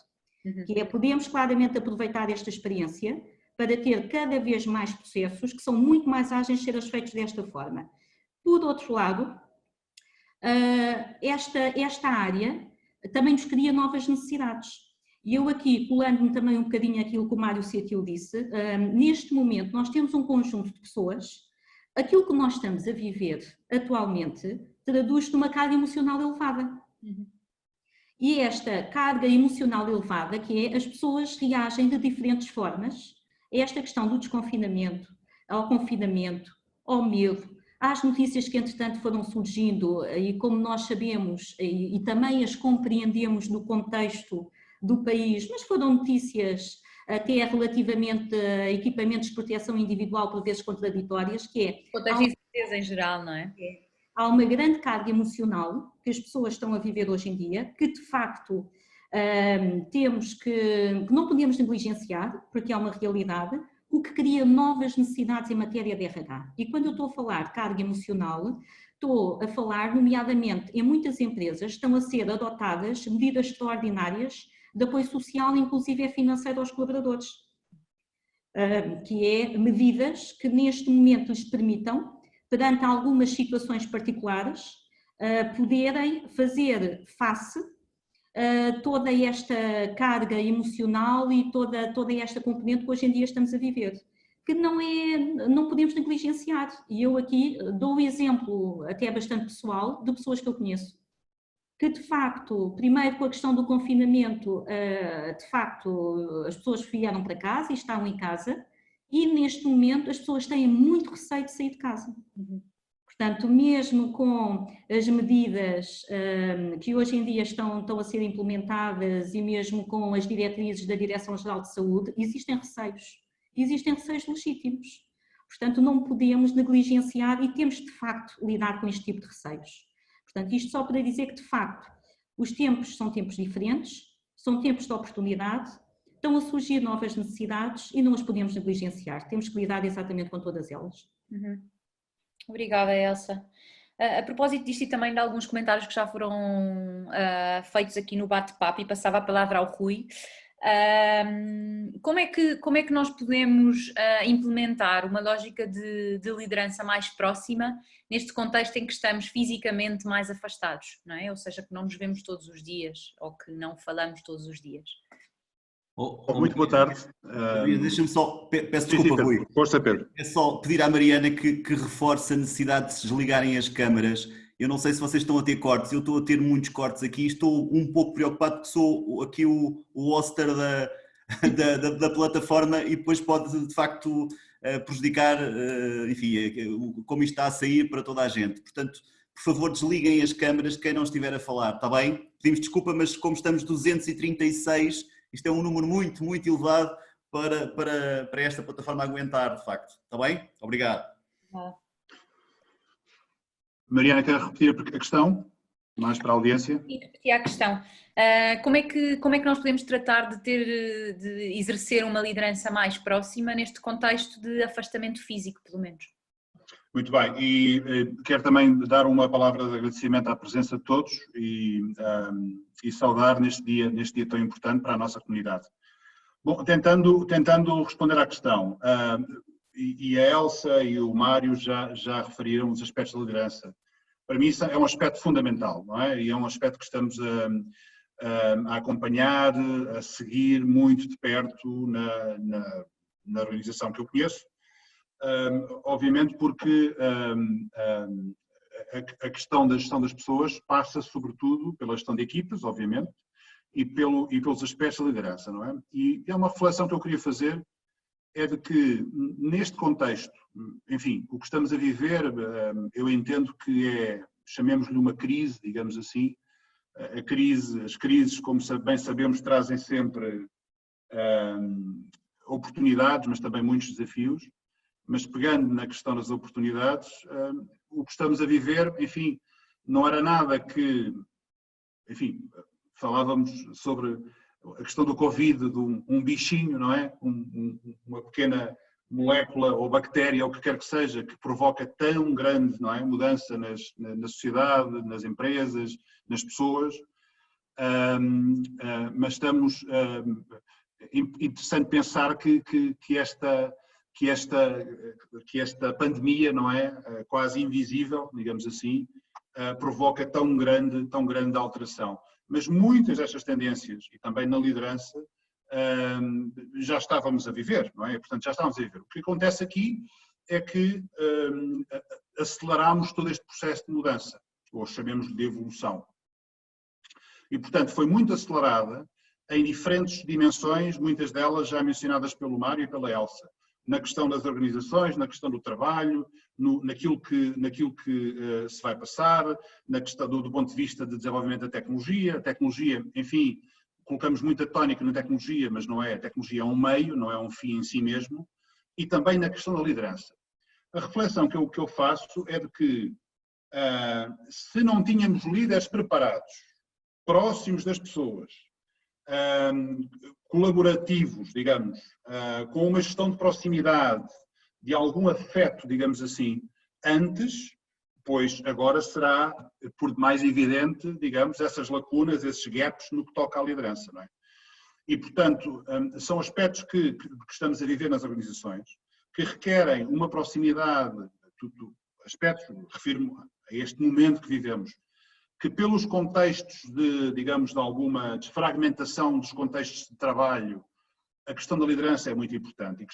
que é podemos claramente aproveitar esta experiência para ter cada vez mais processos que são muito mais ágeis de ser feitos desta forma. Por outro lado, esta área também nos cria novas necessidades. E eu aqui, colando-me também um bocadinho aquilo que o Mário Setil disse, neste momento nós temos um conjunto de pessoas, aquilo que nós estamos a viver atualmente traduz-se numa carga emocional elevada. E esta carga emocional elevada, que é as pessoas reagem de diferentes formas a esta questão do desconfinamento, ao confinamento, ao medo, às notícias que entretanto foram surgindo e como nós sabemos e também as compreendemos no contexto do país, mas foram notícias até relativamente a equipamentos de proteção individual por vezes contraditórias, que é... Contexto de incerteza em geral, não é? Há uma grande carga emocional que as pessoas estão a viver hoje em dia, que de facto temos que não podemos negligenciar, porque é uma realidade, o que cria novas necessidades em matéria de RH. E quando eu estou a falar de carga emocional, estou a falar, nomeadamente, em muitas empresas estão a ser adotadas medidas extraordinárias de apoio social, inclusive financeiro aos colaboradores, que é medidas que neste momento lhes permitam, perante algumas situações particulares, poderem fazer face a toda esta carga emocional e toda esta componente que hoje em dia estamos a viver, que não podemos negligenciar. E eu aqui dou o exemplo, até bastante pessoal, de pessoas que eu conheço, que de facto, primeiro com a questão do confinamento, de facto as pessoas vieram para casa e estavam em casa, e neste momento as pessoas têm muito receio de sair de casa. Portanto, mesmo com as medidas que hoje em dia estão a ser implementadas e mesmo com as diretrizes da Direção-Geral de Saúde, existem receios legítimos. Portanto, não podemos negligenciar e temos de facto lidar com este tipo de receios. Portanto, isto só para dizer que de facto os tempos são tempos diferentes, são tempos de oportunidade, estão a surgir novas necessidades e não as podemos negligenciar, temos que lidar exatamente com todas elas. Obrigada, Elsa. A propósito disto e também de alguns comentários que já foram feitos aqui no bate-papo, e passava a palavra ao Rui, como é que nós podemos implementar uma lógica de liderança mais próxima neste contexto em que estamos fisicamente mais afastados, não é? Ou seja, que não nos vemos todos os dias ou que não falamos todos os dias. Muito boa tarde. Deixa-me só, peço desculpa, Rui. Força, Pedro. É só pedir à Mariana que reforce a necessidade de se desligarem as câmaras. Eu não sei se vocês estão a ter cortes, eu estou a ter muitos cortes aqui, estou um pouco preocupado porque sou aqui o hoster da plataforma e depois pode de facto prejudicar, enfim, como isto está a sair para toda a gente. Portanto, por favor, desliguem as câmaras de quem não estiver a falar, está bem? Pedimos desculpa, mas como estamos 236, isto é um número muito, muito elevado para esta plataforma aguentar, de facto. Está bem? Obrigado. Mariana, quer repetir a questão? Mais para a audiência? E repetir a questão. Como é que nós podemos tratar de exercer uma liderança mais próxima neste contexto de afastamento físico, pelo menos? Muito bem. E quero também dar uma palavra de agradecimento à presença de todos e saudar neste dia tão importante para a nossa comunidade. Bom, tentando responder à questão, e a Elsa e o Mário já referiram os aspectos da liderança. Para mim isso é um aspecto fundamental, não é? E é um aspecto que estamos a acompanhar, a seguir muito de perto na organização que eu conheço. Obviamente porque a questão da gestão das pessoas passa sobretudo pela gestão de equipas, obviamente, e pelos aspectos da liderança, não é? E é uma reflexão que eu queria fazer, é de que neste contexto, enfim, o que estamos a viver, eu entendo que chamemos-lhe uma crise, digamos assim, as crises, como bem sabemos, trazem sempre oportunidades, mas também muitos desafios. Mas pegando na questão das oportunidades, o que estamos a viver, enfim, não era nada que, enfim, falávamos sobre a questão do Covid, de um bichinho, não é? Uma pequena molécula ou bactéria, ou o que quer que seja, que provoca tão grande, não é, mudança na sociedade, nas empresas, nas pessoas. mas estamos... interessante pensar que esta pandemia, não é, quase invisível, digamos assim, provoca tão grande alteração. Mas muitas destas tendências, e também na liderança, já estávamos a viver, não é? Portanto, já estávamos a viver. O que acontece aqui é que aceleramos todo este processo de mudança, ou chamemos de evolução. E, portanto, foi muito acelerada em diferentes dimensões, muitas delas já mencionadas pelo Mário e pela Elsa. Na questão das organizações, na questão do trabalho, naquilo que se vai passar, na questão do ponto de vista de desenvolvimento da tecnologia. A tecnologia, enfim, colocamos muita tónica na tecnologia, mas não é. A tecnologia é um meio, não é um fim em si mesmo. E também na questão da liderança. A reflexão que eu faço é de que, se não tínhamos líderes preparados, próximos das pessoas, colaborativos, digamos, com uma gestão de proximidade, de algum afeto, digamos assim, antes, pois agora será por demais evidente, digamos, essas lacunas, esses gaps no que toca à liderança, não é? E, portanto, são aspectos que estamos a viver nas organizações, que requerem uma proximidade, aspectos, refiro-me a este momento que vivemos, que pelos contextos de, digamos, de alguma desfragmentação dos contextos de trabalho, a questão da liderança é muito importante e que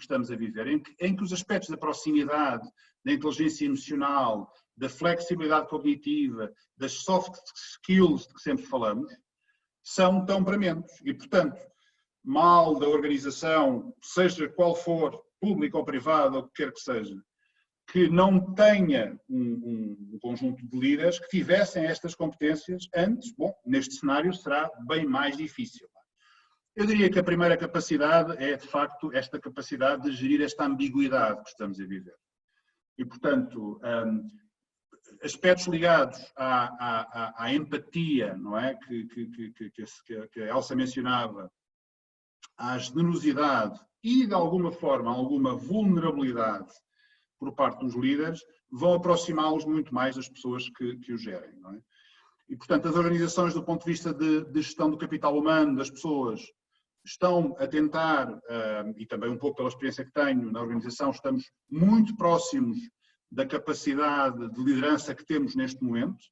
estamos a viver, em que os aspectos da proximidade, da inteligência emocional, da flexibilidade cognitiva, das soft skills de que sempre falamos, são tão prementes. E, portanto, mal da organização, seja qual for, público ou privado, ou o que quer que seja, que não tenha um conjunto de líderes que tivessem estas competências antes, bom, neste cenário será bem mais difícil. Eu diria que a primeira capacidade é, de facto, esta capacidade de gerir esta ambiguidade que estamos a viver. E, portanto, aspectos ligados à empatia, não é? Que a Elsa mencionava, à generosidade e, de alguma forma, alguma vulnerabilidade por parte dos líderes, vão aproximá-los muito mais das pessoas que os gerem, não é? E, portanto, as organizações, do ponto de vista de gestão do capital humano, das pessoas, estão a tentar, e também um pouco pela experiência que tenho na organização, estamos muito próximos da capacidade de liderança que temos neste momento,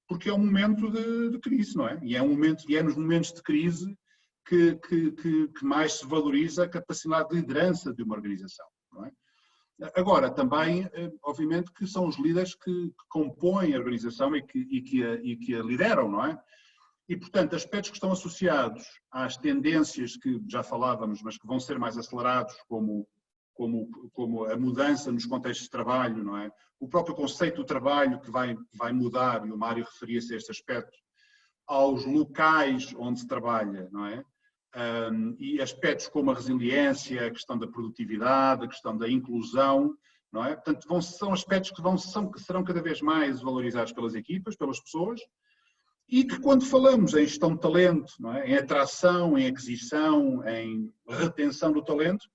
porque é um momento de crise, não é? E é nos momentos de crise que mais se valoriza a capacidade de liderança de uma organização, não é? Agora, também, obviamente, que são os líderes que compõem a organização e que a lideram, não é? E, portanto, aspectos que estão associados às tendências que já falávamos, mas que vão ser mais acelerados, como a mudança nos contextos de trabalho, não é? O próprio conceito do trabalho que vai mudar, e o Mário referia-se a este aspecto, aos locais onde se trabalha, não é? E aspectos como a resiliência, a questão da produtividade, a questão da inclusão, não é? Portanto, são aspectos que serão cada vez mais valorizados pelas equipas, pelas pessoas, e que quando falamos em gestão de talento, não é? Em atração, em aquisição, em retenção do talento,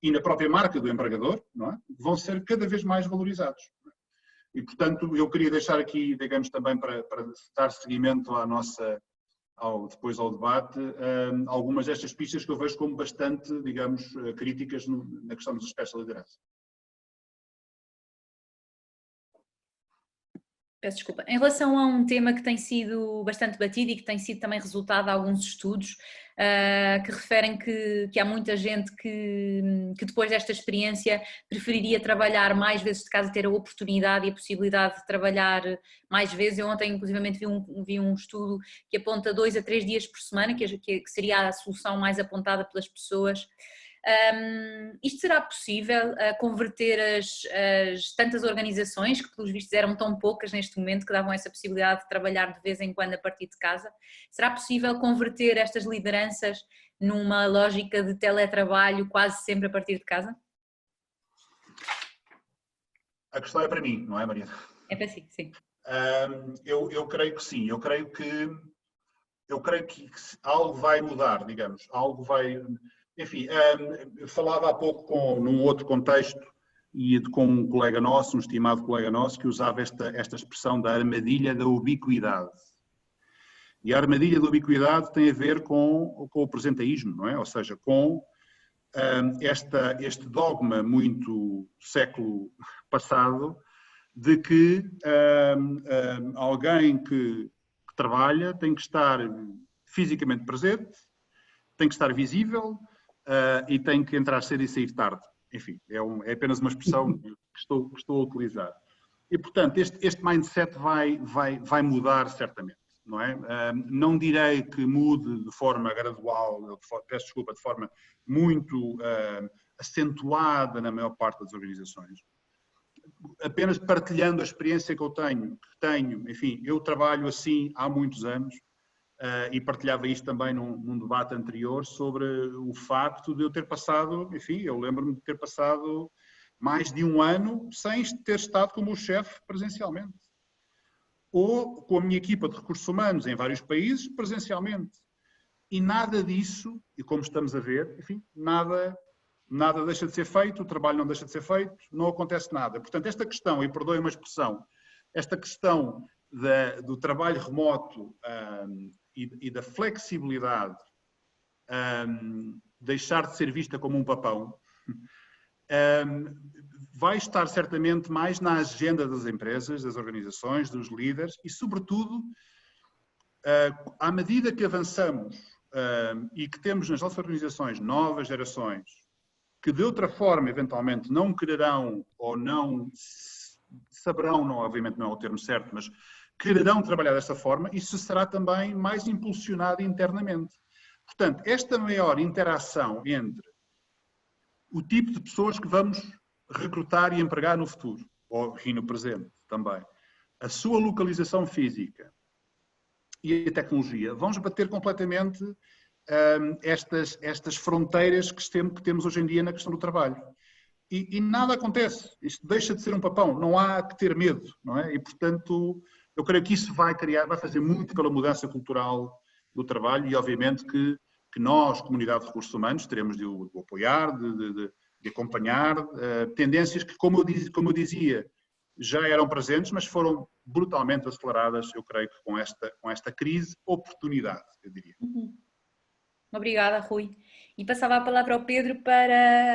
e na própria marca do empregador, não é? Vão ser cada vez mais valorizados. E, portanto, eu queria deixar aqui, digamos, também para dar seguimento depois ao debate, algumas destas pistas que eu vejo como bastante, digamos, críticas na questão dos aspectos da liderança. Peço desculpa. Em relação a um tema que tem sido bastante batido e que tem sido também resultado de alguns estudos que referem que há muita gente que depois desta experiência preferiria trabalhar mais vezes de casa, ter a oportunidade e a possibilidade de trabalhar mais vezes. Eu ontem, inclusivamente, vi um estudo que aponta 2 a 3 dias por semana, que seria a solução mais apontada pelas pessoas. Isto será possível converter as tantas organizações, que pelos vistos eram tão poucas neste momento, que davam essa possibilidade de trabalhar de vez em quando a partir de casa? Será possível converter estas lideranças numa lógica de teletrabalho quase sempre a partir de casa? A questão é para mim, não é, Maria? É para si, sim. Eu creio que sim, eu creio que algo vai mudar, digamos, algo vai... Enfim, falava há pouco num outro contexto e com um colega nosso, um estimado colega nosso, que usava esta expressão da armadilha da ubiquidade. E a armadilha da ubiquidade tem a ver com o presenteísmo, não é? Ou seja, com este dogma muito século passado de que alguém que trabalha tem que estar fisicamente presente, tem que estar visível e tem que entrar cedo e sair tarde. Enfim, é apenas uma expressão que estou a utilizar. E, portanto, este mindset vai mudar certamente, não é? Não direi que mude de forma gradual, peço desculpa, de forma muito acentuada na maior parte das organizações. Apenas partilhando a experiência que eu tenho, enfim, eu trabalho assim há muitos anos e partilhava isto também num debate anterior sobre o facto de eu ter passado, enfim, eu lembro-me de ter passado mais de um ano sem ter estado como chefe presencialmente. Ou com a minha equipa de recursos humanos em vários países presencialmente. E nada disso, e como estamos a ver, enfim, nada deixa de ser feito, o trabalho não deixa de ser feito, não acontece nada. Portanto, esta questão, e perdoem uma expressão, esta questão do trabalho remoto e da flexibilidade deixar de ser vista como um papão, vai estar certamente mais na agenda das empresas, das organizações, dos líderes e, sobretudo, à medida que avançamos e que temos nas nossas organizações novas gerações que de outra forma, eventualmente, não quererão ou não saberão, não, obviamente não é o termo certo, mas quererão trabalhar desta forma, isso será também mais impulsionado internamente. Portanto, esta maior interação entre o tipo de pessoas que vamos recrutar e empregar no futuro, ou no presente também, a sua localização física e a tecnologia, vão bater completamente estas fronteiras que temos hoje em dia na questão do trabalho. E nada acontece, isto deixa de ser um papão, não há que ter medo, não é? E, portanto, eu creio que isso vai fazer muito pela mudança cultural do trabalho e, obviamente, que nós, comunidade de recursos humanos, teremos de o apoiar, de acompanhar tendências que, como eu dizia, já eram presentes, mas foram brutalmente aceleradas, eu creio que com esta crise, oportunidade, eu diria. Obrigada, Rui. E passava a palavra ao Pedro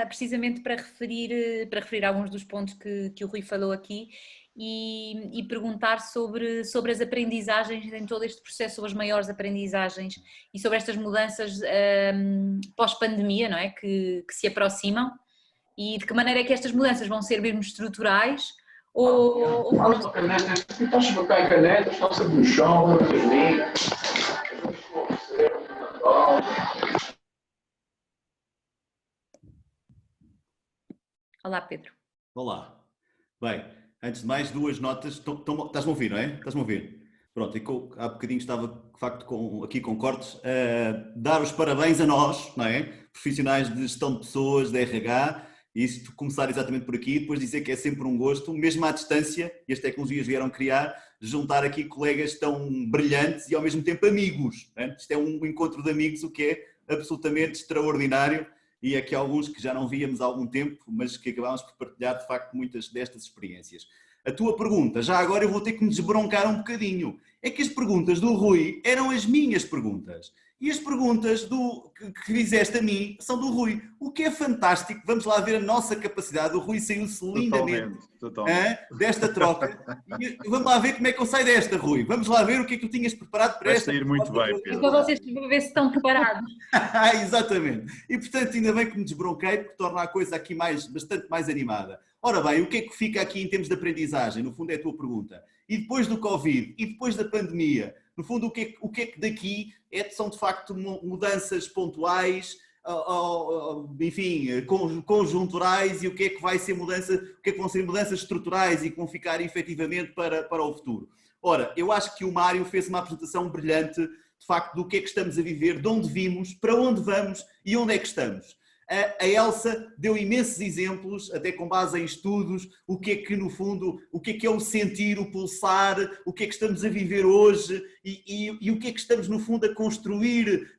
precisamente para referir alguns dos pontos que o Rui falou aqui e perguntar sobre as aprendizagens em todo este processo, sobre as maiores aprendizagens e sobre estas mudanças pós-pandemia, não é? Que se aproximam e de que maneira é que estas mudanças vão ser mesmo estruturais ou vão... Posso botar a caneta, faça no chão, Olá, Pedro. Olá. Bem, antes de mais, duas notas. Estás-me a ouvir, não é? Estás-me a ouvir? Pronto, e há bocadinho estava, de facto, aqui com cortes, a dar os parabéns a nós, não é? Profissionais de gestão de pessoas, de RH, e isso começar exatamente por aqui, e depois dizer que é sempre um gosto, mesmo à distância, e as tecnologias vieram criar, juntar aqui colegas tão brilhantes e ao mesmo tempo amigos. Não é? Isto é um encontro de amigos, o que é absolutamente extraordinário. E aqui alguns que já não víamos há algum tempo, mas que acabámos por partilhar de facto muitas destas experiências. A tua pergunta, já agora eu vou ter que me desbroncar um bocadinho. É que as perguntas do Rui eram as minhas perguntas. E as perguntas que fizeste a mim são do Rui. O que é fantástico, vamos lá ver a nossa capacidade. O Rui saiu-se lindamente desta troca. E vamos lá ver como é que eu saio desta, Rui. Vamos lá ver o que é que tu tinhas preparado para esta. Vai sair muito bem, Pedro. Para vocês ver se estão preparados. Exatamente. E portanto, ainda bem que me desbronquei, porque torna a coisa aqui bastante mais animada. Ora bem, o que é que fica aqui em termos de aprendizagem? No fundo é a tua pergunta. E depois do Covid? E depois da pandemia? No fundo, o que é que daqui são de facto mudanças pontuais, enfim, conjunturais, e o que é que vai ser o que é que vão ser mudanças estruturais e que vão ficar efetivamente para o futuro? Ora, eu acho que o Mário fez uma apresentação brilhante, de facto, do que é que estamos a viver, de onde vimos, para onde vamos e onde é que estamos. A Elsa deu imensos exemplos, até com base em estudos, o que é que no fundo, o que é o sentir, o pulsar, o que é que estamos a viver hoje e o que é que estamos no fundo a construir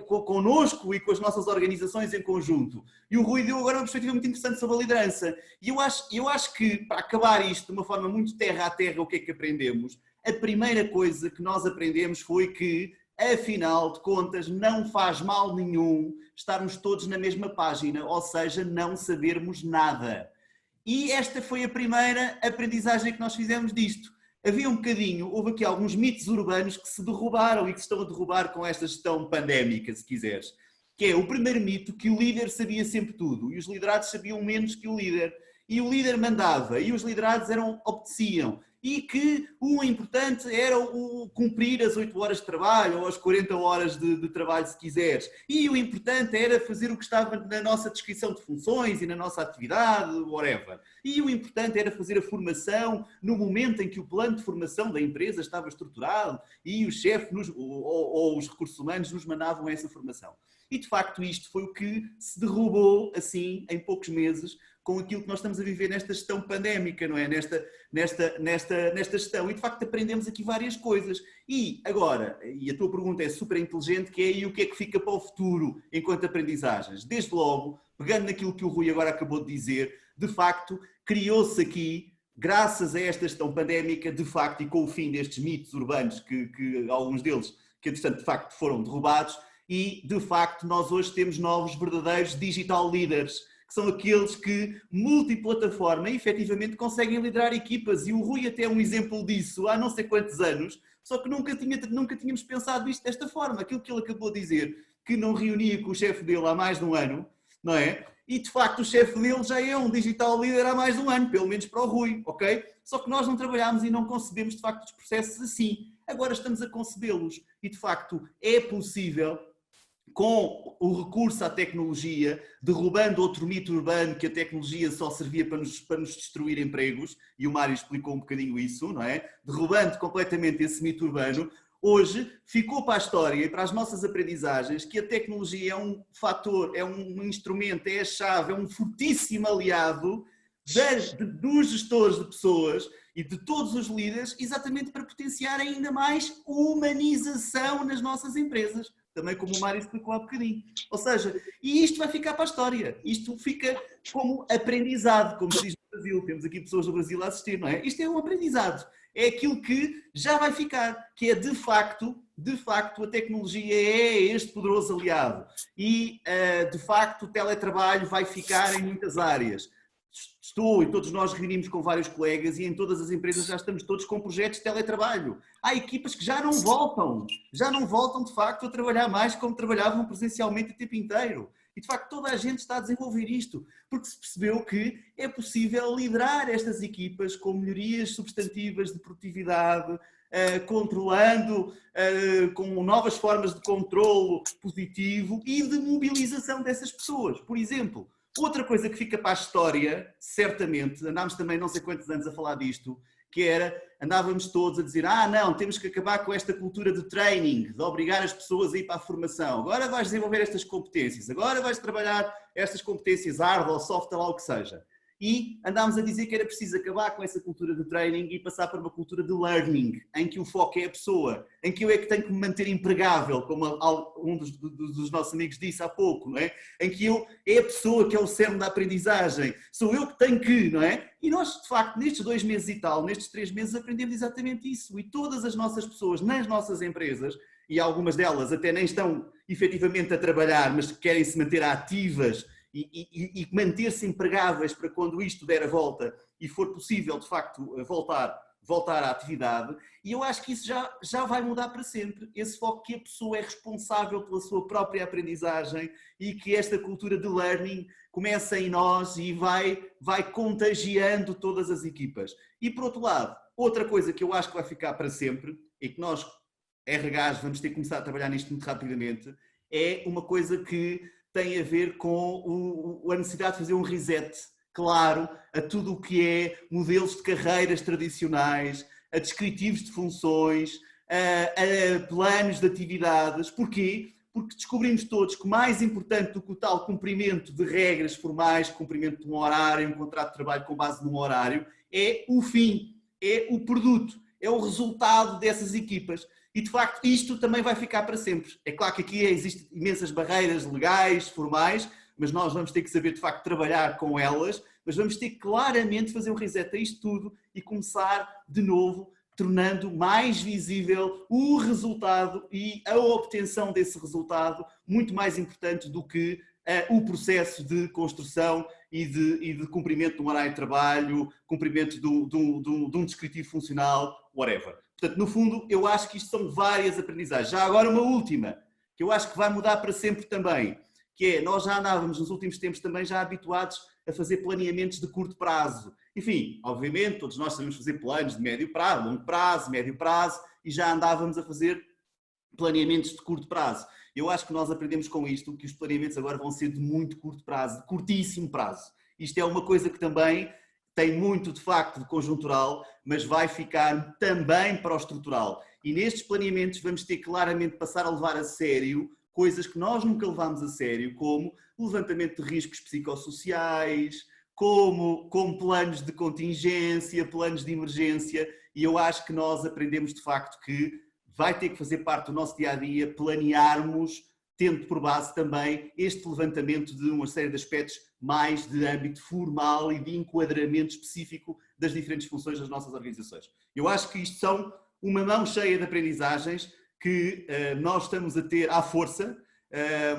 connosco e com as nossas organizações em conjunto. E o Rui deu agora uma perspectiva muito interessante sobre a liderança. E eu acho que, para acabar isto de uma forma muito terra a terra, o que é que aprendemos? a primeira coisa que nós aprendemos foi que, afinal de contas, não faz mal nenhum estarmos todos na mesma página, ou seja, não sabermos nada. E esta foi a primeira aprendizagem que nós fizemos disto. Havia um bocadinho, houve aqui alguns mitos urbanos que se derrubaram e que se estão a derrubar com esta gestão pandémica, se quiseres. Que é o primeiro mito, que o líder sabia sempre tudo e os liderados sabiam menos que o líder. E o líder mandava e os liderados obedeciam. E que o importante era o cumprir as 8 horas de trabalho ou as 40 horas de trabalho, se quiseres. E o importante era fazer o que estava na nossa descrição de funções e na nossa atividade, whatever. E o importante era fazer a formação no momento em que o plano de formação da empresa estava estruturado e o chefe ou os recursos humanos nos mandavam essa formação. E de facto isto foi o que se derrubou assim em poucos meses com aquilo que nós estamos a viver nesta gestão pandémica, não é? Nesta gestão. E de facto aprendemos aqui várias coisas. E agora, e a tua pergunta é super inteligente, que é e o que é que fica para o futuro enquanto aprendizagens? Desde logo, pegando naquilo que o Rui agora acabou de dizer, de facto, criou-se aqui, graças a esta gestão pandémica, de facto, e com o fim destes mitos urbanos, que alguns deles, que entretanto, de facto, foram derrubados, e de facto nós hoje temos novos verdadeiros digital leaders, que são aqueles que, multiplataforma, efetivamente conseguem liderar equipas. E o Rui até é um exemplo disso há não sei quantos anos, só que nunca tínhamos pensado isto desta forma. Aquilo que ele acabou de dizer, que não reunia com o chefe dele há mais de um ano, não é? E de facto o chefe dele já é um digital leader há mais de um ano, pelo menos para o Rui, ok? Só que nós não trabalhámos e não concebemos de facto os processos assim. Agora estamos a concebê-los e de facto é possível, com o recurso à tecnologia, derrubando outro mito urbano que a tecnologia só servia para nos destruir empregos, e o Mário explicou um bocadinho isso, não é? Derrubando completamente esse mito urbano, hoje ficou para a história e para as nossas aprendizagens que a tecnologia é um fator, é um instrumento, é a chave, é um fortíssimo aliado dos gestores de pessoas e de todos os líderes, exatamente para potenciar ainda mais humanização nas nossas empresas. Também como o Mário explicou há bocadinho. Ou seja, e isto vai ficar para a história. Isto fica como aprendizado, como se diz no Brasil. Temos aqui pessoas do Brasil a assistir, não é? Isto é um aprendizado. É aquilo que já vai ficar, que é de facto, a tecnologia é este poderoso aliado. E, de facto, o teletrabalho vai ficar em muitas áreas. Estou e todos nós reunimos com vários colegas e em todas as empresas já estamos todos com projetos de teletrabalho. Há equipas que já não voltam de facto a trabalhar mais como trabalhavam presencialmente o tempo inteiro. E de facto toda a gente está a desenvolver isto, porque se percebeu que é possível liderar estas equipas com melhorias substantivas de produtividade, controlando, com novas formas de controlo positivo e de mobilização dessas pessoas. Por exemplo, outra coisa que fica para a história, certamente, andámos também não sei quantos anos a falar disto, que era, andávamos todos a dizer, não, temos que acabar com esta cultura de training, de obrigar as pessoas a ir para a formação, agora vais desenvolver estas competências, agora vais trabalhar estas competências hard ou soft, lá o que seja. E andámos a dizer que era preciso acabar com essa cultura de training e passar para uma cultura de learning, em que o foco é a pessoa, em que eu é que tenho que me manter empregável, como um dos nossos amigos disse há pouco, não é? Em que é a pessoa que é o cerne da aprendizagem, sou eu que tenho que, não é? E nós, de facto, nestes 2 meses e tal, nestes 3 meses, aprendemos exatamente isso. E todas as nossas pessoas nas nossas empresas, e algumas delas até nem estão efetivamente a trabalhar, mas querem se manter ativas, e manter-se empregáveis para quando isto der a volta e for possível, de facto, voltar à atividade. E eu acho que isso já vai mudar para sempre. Esse foco que a pessoa é responsável pela sua própria aprendizagem e que esta cultura de learning começa em nós e vai contagiando todas as equipas. E, por outro lado, outra coisa que eu acho que vai ficar para sempre e que nós, RHs, vamos ter que começar a trabalhar nisto muito rapidamente, é uma coisa que tem a ver com a necessidade de fazer um reset, claro, a tudo o que é modelos de carreiras tradicionais, a descritivos de funções, a planos de atividades. Porquê? Porque descobrimos todos que mais importante do que o tal cumprimento de regras formais, cumprimento de um horário, um contrato de trabalho com base num horário, é o fim, é o produto, é o resultado dessas equipas. E, de facto, isto também vai ficar para sempre. É claro que aqui existem imensas barreiras legais, formais, mas nós vamos ter que saber, de facto, trabalhar com elas, mas vamos ter que claramente fazer um reset a isto tudo e começar, de novo, tornando mais visível o resultado e a obtenção desse resultado muito mais importante do que o processo de construção e de cumprimento de um horário de trabalho, cumprimento de um descritivo funcional, whatever. Portanto, no fundo, eu acho que isto são várias aprendizagens. Já agora uma última, que eu acho que vai mudar para sempre também, que é, nós já andávamos nos últimos tempos também já habituados a fazer planeamentos de curto prazo. Enfim, obviamente, todos nós sabemos fazer planos de médio prazo, longo prazo, médio prazo, e já andávamos a fazer planeamentos de curto prazo. Eu acho que nós aprendemos com isto que os planeamentos agora vão ser de muito curto prazo, de curtíssimo prazo. Isto é uma coisa que também tem muito, de facto, de conjuntural, mas vai ficar também para o estrutural. E nestes planeamentos vamos ter claramente de passar a levar a sério coisas que nós nunca levámos a sério, como o levantamento de riscos psicossociais, como planos de contingência, planos de emergência, e eu acho que nós aprendemos de facto que vai ter que fazer parte do nosso dia-a-dia planearmos, tendo por base também este levantamento de uma série de aspectos mais de âmbito formal e de enquadramento específico das diferentes funções das nossas organizações. Eu acho que isto são uma mão cheia de aprendizagens que nós estamos a ter à força,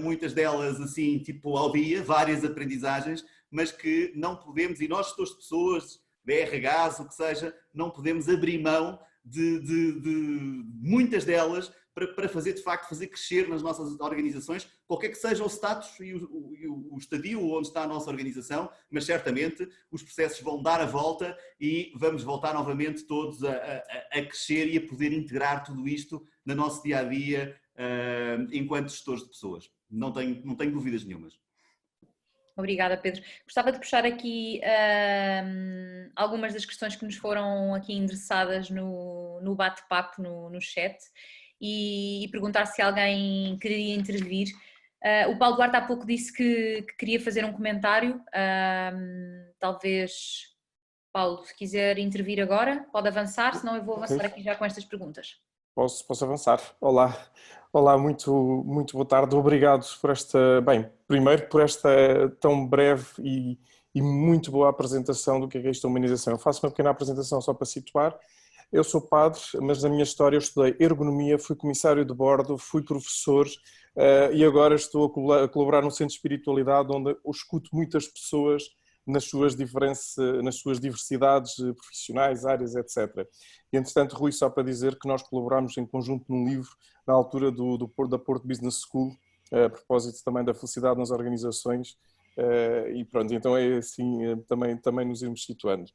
muitas delas assim, tipo ao dia, várias aprendizagens, mas que não podemos, e nós, gestores de pessoas, BRHs, o que seja, não podemos abrir mão de muitas delas para fazer, de facto, fazer crescer nas nossas organizações, qualquer que seja o status e o estadio onde está a nossa organização, mas certamente os processos vão dar a volta e vamos voltar novamente todos a crescer e a poder integrar tudo isto no nosso dia-a-dia enquanto gestores de pessoas. Não tenho dúvidas nenhumas. Obrigada, Pedro. Gostava de puxar aqui algumas das questões que nos foram aqui endereçadas no bate-papo, no chat, e perguntar se alguém queria intervir. O Paulo Duarte há pouco disse que queria fazer um comentário. Talvez, Paulo, se quiser intervir agora, pode avançar, senão eu vou avançar aqui já com estas perguntas. Posso avançar. Olá, muito boa tarde. Obrigado por primeiro por esta tão breve e muito boa apresentação do que é esta humanização. Eu faço uma pequena apresentação só para situar. Eu sou padre, mas na minha história eu estudei ergonomia, fui comissário de bordo, fui professor e agora estou a colaborar no Centro de Espiritualidade, onde eu escuto muitas pessoas nas suas diversidades profissionais, áreas, etc. E, entretanto, Rui, só para dizer que nós colaborámos em conjunto num livro na altura da Porto Business School, a propósito também da felicidade nas organizações, e pronto, então é assim, também nos irmos situando.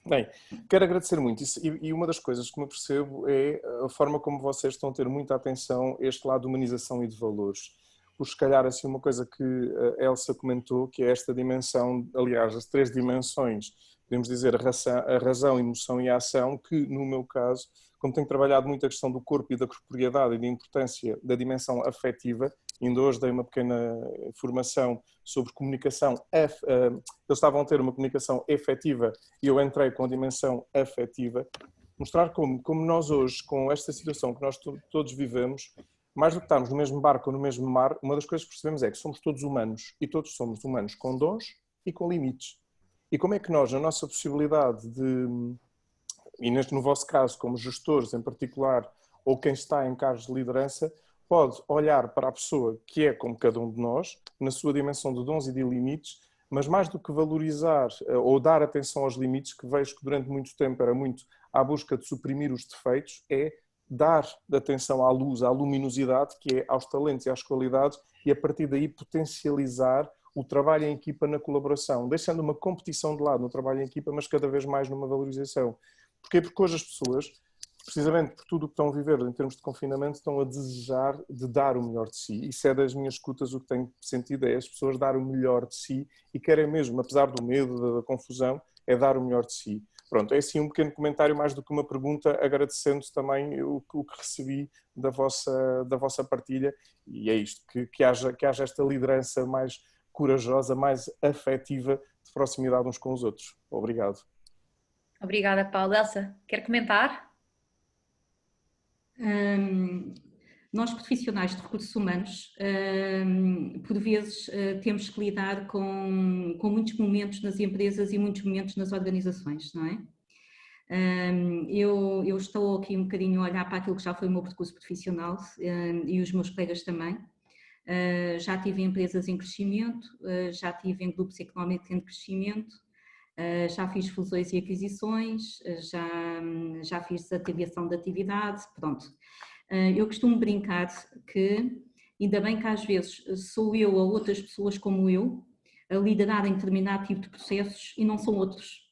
Bem, quero agradecer muito e uma das coisas que me percebo é a forma como vocês estão a ter muita atenção a este lado de humanização e de valores. Por se calhar assim uma coisa que a Elsa comentou, que é esta dimensão, aliás, as 3 dimensões, podemos dizer a razão, a emoção e a ação, que no meu caso, como tenho trabalhado muito a questão do corpo e da corporeidade e da importância da dimensão afetiva, ainda hoje dei uma pequena formação sobre comunicação, eles estavam a ter uma comunicação efetiva e eu entrei com a dimensão afetiva, mostrar como nós hoje, com esta situação que nós todos vivemos, mais do que estarmos no mesmo barco ou no mesmo mar, uma das coisas que percebemos é que somos todos humanos e todos somos humanos com dons e com limites. E como é que nós, a nossa possibilidade e no vosso caso, como gestores em particular, ou quem está em cargos de liderança, pode olhar para a pessoa que é como cada um de nós, na sua dimensão de dons e de limites, mas mais do que valorizar ou dar atenção aos limites, que vejo que durante muito tempo era muito à busca de suprimir os defeitos, é dar atenção à luz, à luminosidade, que é aos talentos e às qualidades, e a partir daí potencializar o trabalho em equipa na colaboração, deixando uma competição de lado no trabalho em equipa, mas cada vez mais numa valorização. Porquê? Porque hoje as pessoas, precisamente por tudo o que estão a viver em termos de confinamento, estão a desejar de dar o melhor de si. Isso é das minhas escutas, o que tenho sentido é as pessoas dar o melhor de si e querem mesmo, apesar do medo, da confusão, é dar o melhor de si. Pronto, é assim um pequeno comentário mais do que uma pergunta, agradecendo também o que recebi da vossa partilha, e é isto, que haja esta liderança mais corajosa, mais afetiva, de proximidade uns com os outros. Obrigado. Obrigada, Paulo. Elsa, quer comentar? Nós, profissionais de recursos humanos, por vezes temos que lidar com muitos momentos nas empresas e muitos momentos nas organizações, não é? Eu estou aqui um bocadinho a olhar para aquilo que já foi o meu percurso profissional e os meus colegas também. Já tive em empresas em crescimento, já tive em grupos económicos em crescimento, já fiz fusões e aquisições, já fiz desativação de atividade, pronto. Eu costumo brincar que, ainda bem que às vezes sou eu ou outras pessoas como eu a liderar em determinado tipo de processos e não são outros.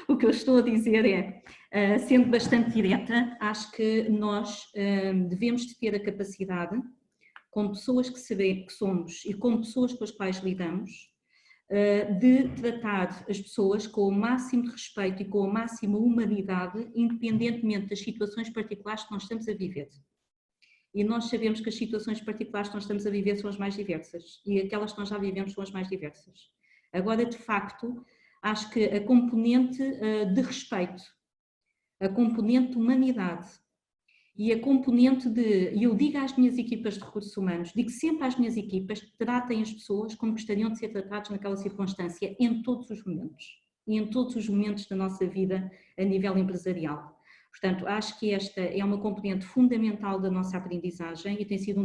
O que eu estou a dizer é, sendo bastante direta, acho que nós devemos de ter a capacidade, com pessoas que sabemos que somos e com pessoas com as quais lidamos, de tratar as pessoas com o máximo de respeito e com a máxima humanidade, independentemente das situações particulares que nós estamos a viver. E nós sabemos que as situações particulares que nós estamos a viver são as mais diversas e aquelas que nós já vivemos são as mais diversas. Agora, de facto, acho que a componente de respeito, a componente de humanidade e a componente de, e eu digo às minhas equipas de recursos humanos, digo sempre às minhas equipas que tratem as pessoas como gostariam de ser tratados naquela circunstância em todos os momentos e em todos os momentos da nossa vida a nível empresarial. Portanto, acho que esta é uma componente fundamental da nossa aprendizagem e tem sido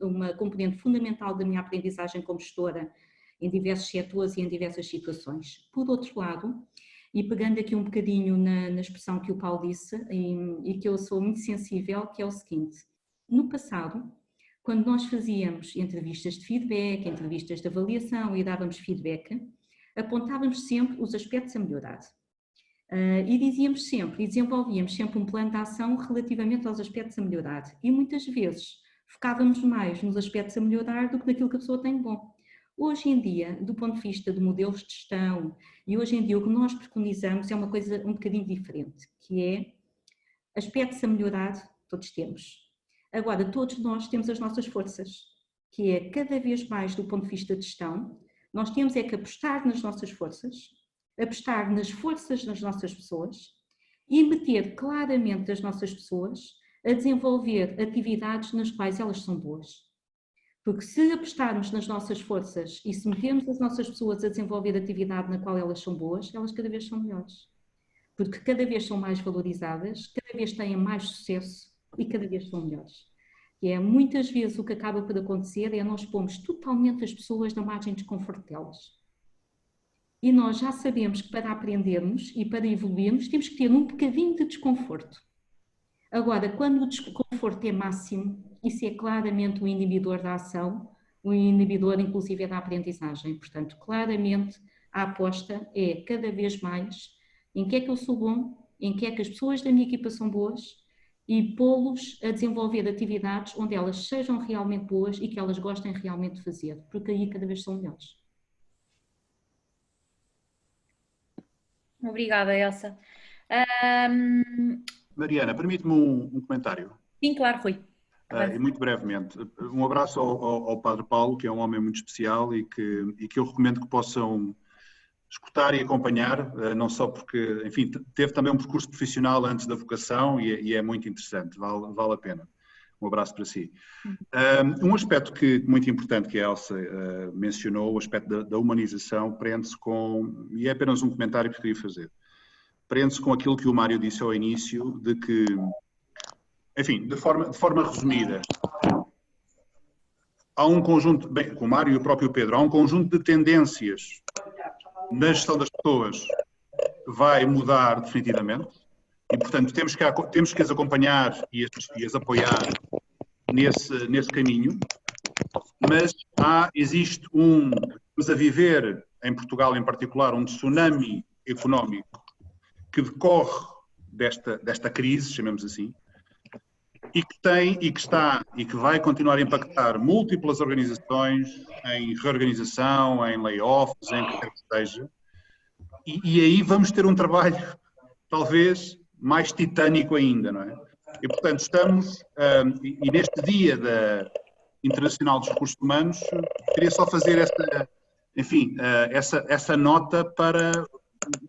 uma componente fundamental da minha aprendizagem como gestora em diversos setores e em diversas situações. Por outro lado, e pegando aqui um bocadinho na expressão que o Paulo disse e que eu sou muito sensível, que é o seguinte: no passado, quando nós fazíamos entrevistas de feedback, entrevistas de avaliação e dávamos feedback, apontávamos sempre os aspectos a melhorar. E dizíamos sempre, e desenvolvíamos sempre um plano de ação relativamente aos aspectos a melhorar. E muitas vezes focávamos mais nos aspectos a melhorar do que naquilo que a pessoa tem de bom. Hoje em dia, do ponto de vista de modelos de gestão, e hoje em dia o que nós preconizamos é uma coisa um bocadinho diferente, que é aspectos a melhorar, todos temos. Agora, todos nós temos as nossas forças, que é cada vez mais do ponto de vista de gestão, nós temos é que apostar nas nossas forças, apostar nas forças das nossas pessoas e meter claramente as nossas pessoas a desenvolver atividades nas quais elas são boas. Porque se apostarmos nas nossas forças e se metermos as nossas pessoas a desenvolver atividade na qual elas são boas, elas cada vez são melhores. Porque cada vez são mais valorizadas, cada vez têm mais sucesso e cada vez são melhores. E é muitas vezes o que acaba por acontecer é nós pomos totalmente as pessoas na margem de desconforto delas. E nós já sabemos que para aprendermos e para evoluirmos temos que ter um bocadinho de desconforto. Agora, quando o desconforto é máximo, isso é claramente um inibidor da ação, um inibidor inclusive da aprendizagem. Portanto, claramente a aposta é cada vez mais em que é que eu sou bom, em que é que as pessoas da minha equipa são boas e pô-los a desenvolver atividades onde elas sejam realmente boas e que elas gostem realmente de fazer, porque aí cada vez são melhores. Obrigada, Elsa. Mariana, permite-me um comentário. Sim, claro, Rui. E muito brevemente. Um abraço ao Padre Paulo, que é um homem muito especial e que eu recomendo que possam escutar e acompanhar, não só porque, enfim, teve também um percurso profissional antes da vocação e é muito interessante, vale a pena. Um abraço para si. Um aspecto muito importante que a Elsa mencionou, o aspecto da humanização, prende-se com, e é apenas um comentário que queria fazer, prende-se com aquilo que o Mário disse ao início, de que, enfim, de forma resumida, há um conjunto, bem, com o Mário e o próprio Pedro, há um conjunto de tendências na gestão das pessoas que vai mudar definitivamente e, portanto, temos que as acompanhar e as apoiar nesse caminho, mas estamos a viver, em Portugal em particular, um tsunami económico que decorre desta crise, chamemos assim, e que vai continuar a impactar múltiplas organizações em reorganização, em layoffs, em o que quer que seja, e aí vamos ter um trabalho talvez mais titânico ainda, não é? E portanto estamos, e neste Dia Internacional dos Recursos Humanos, queria só fazer essa nota para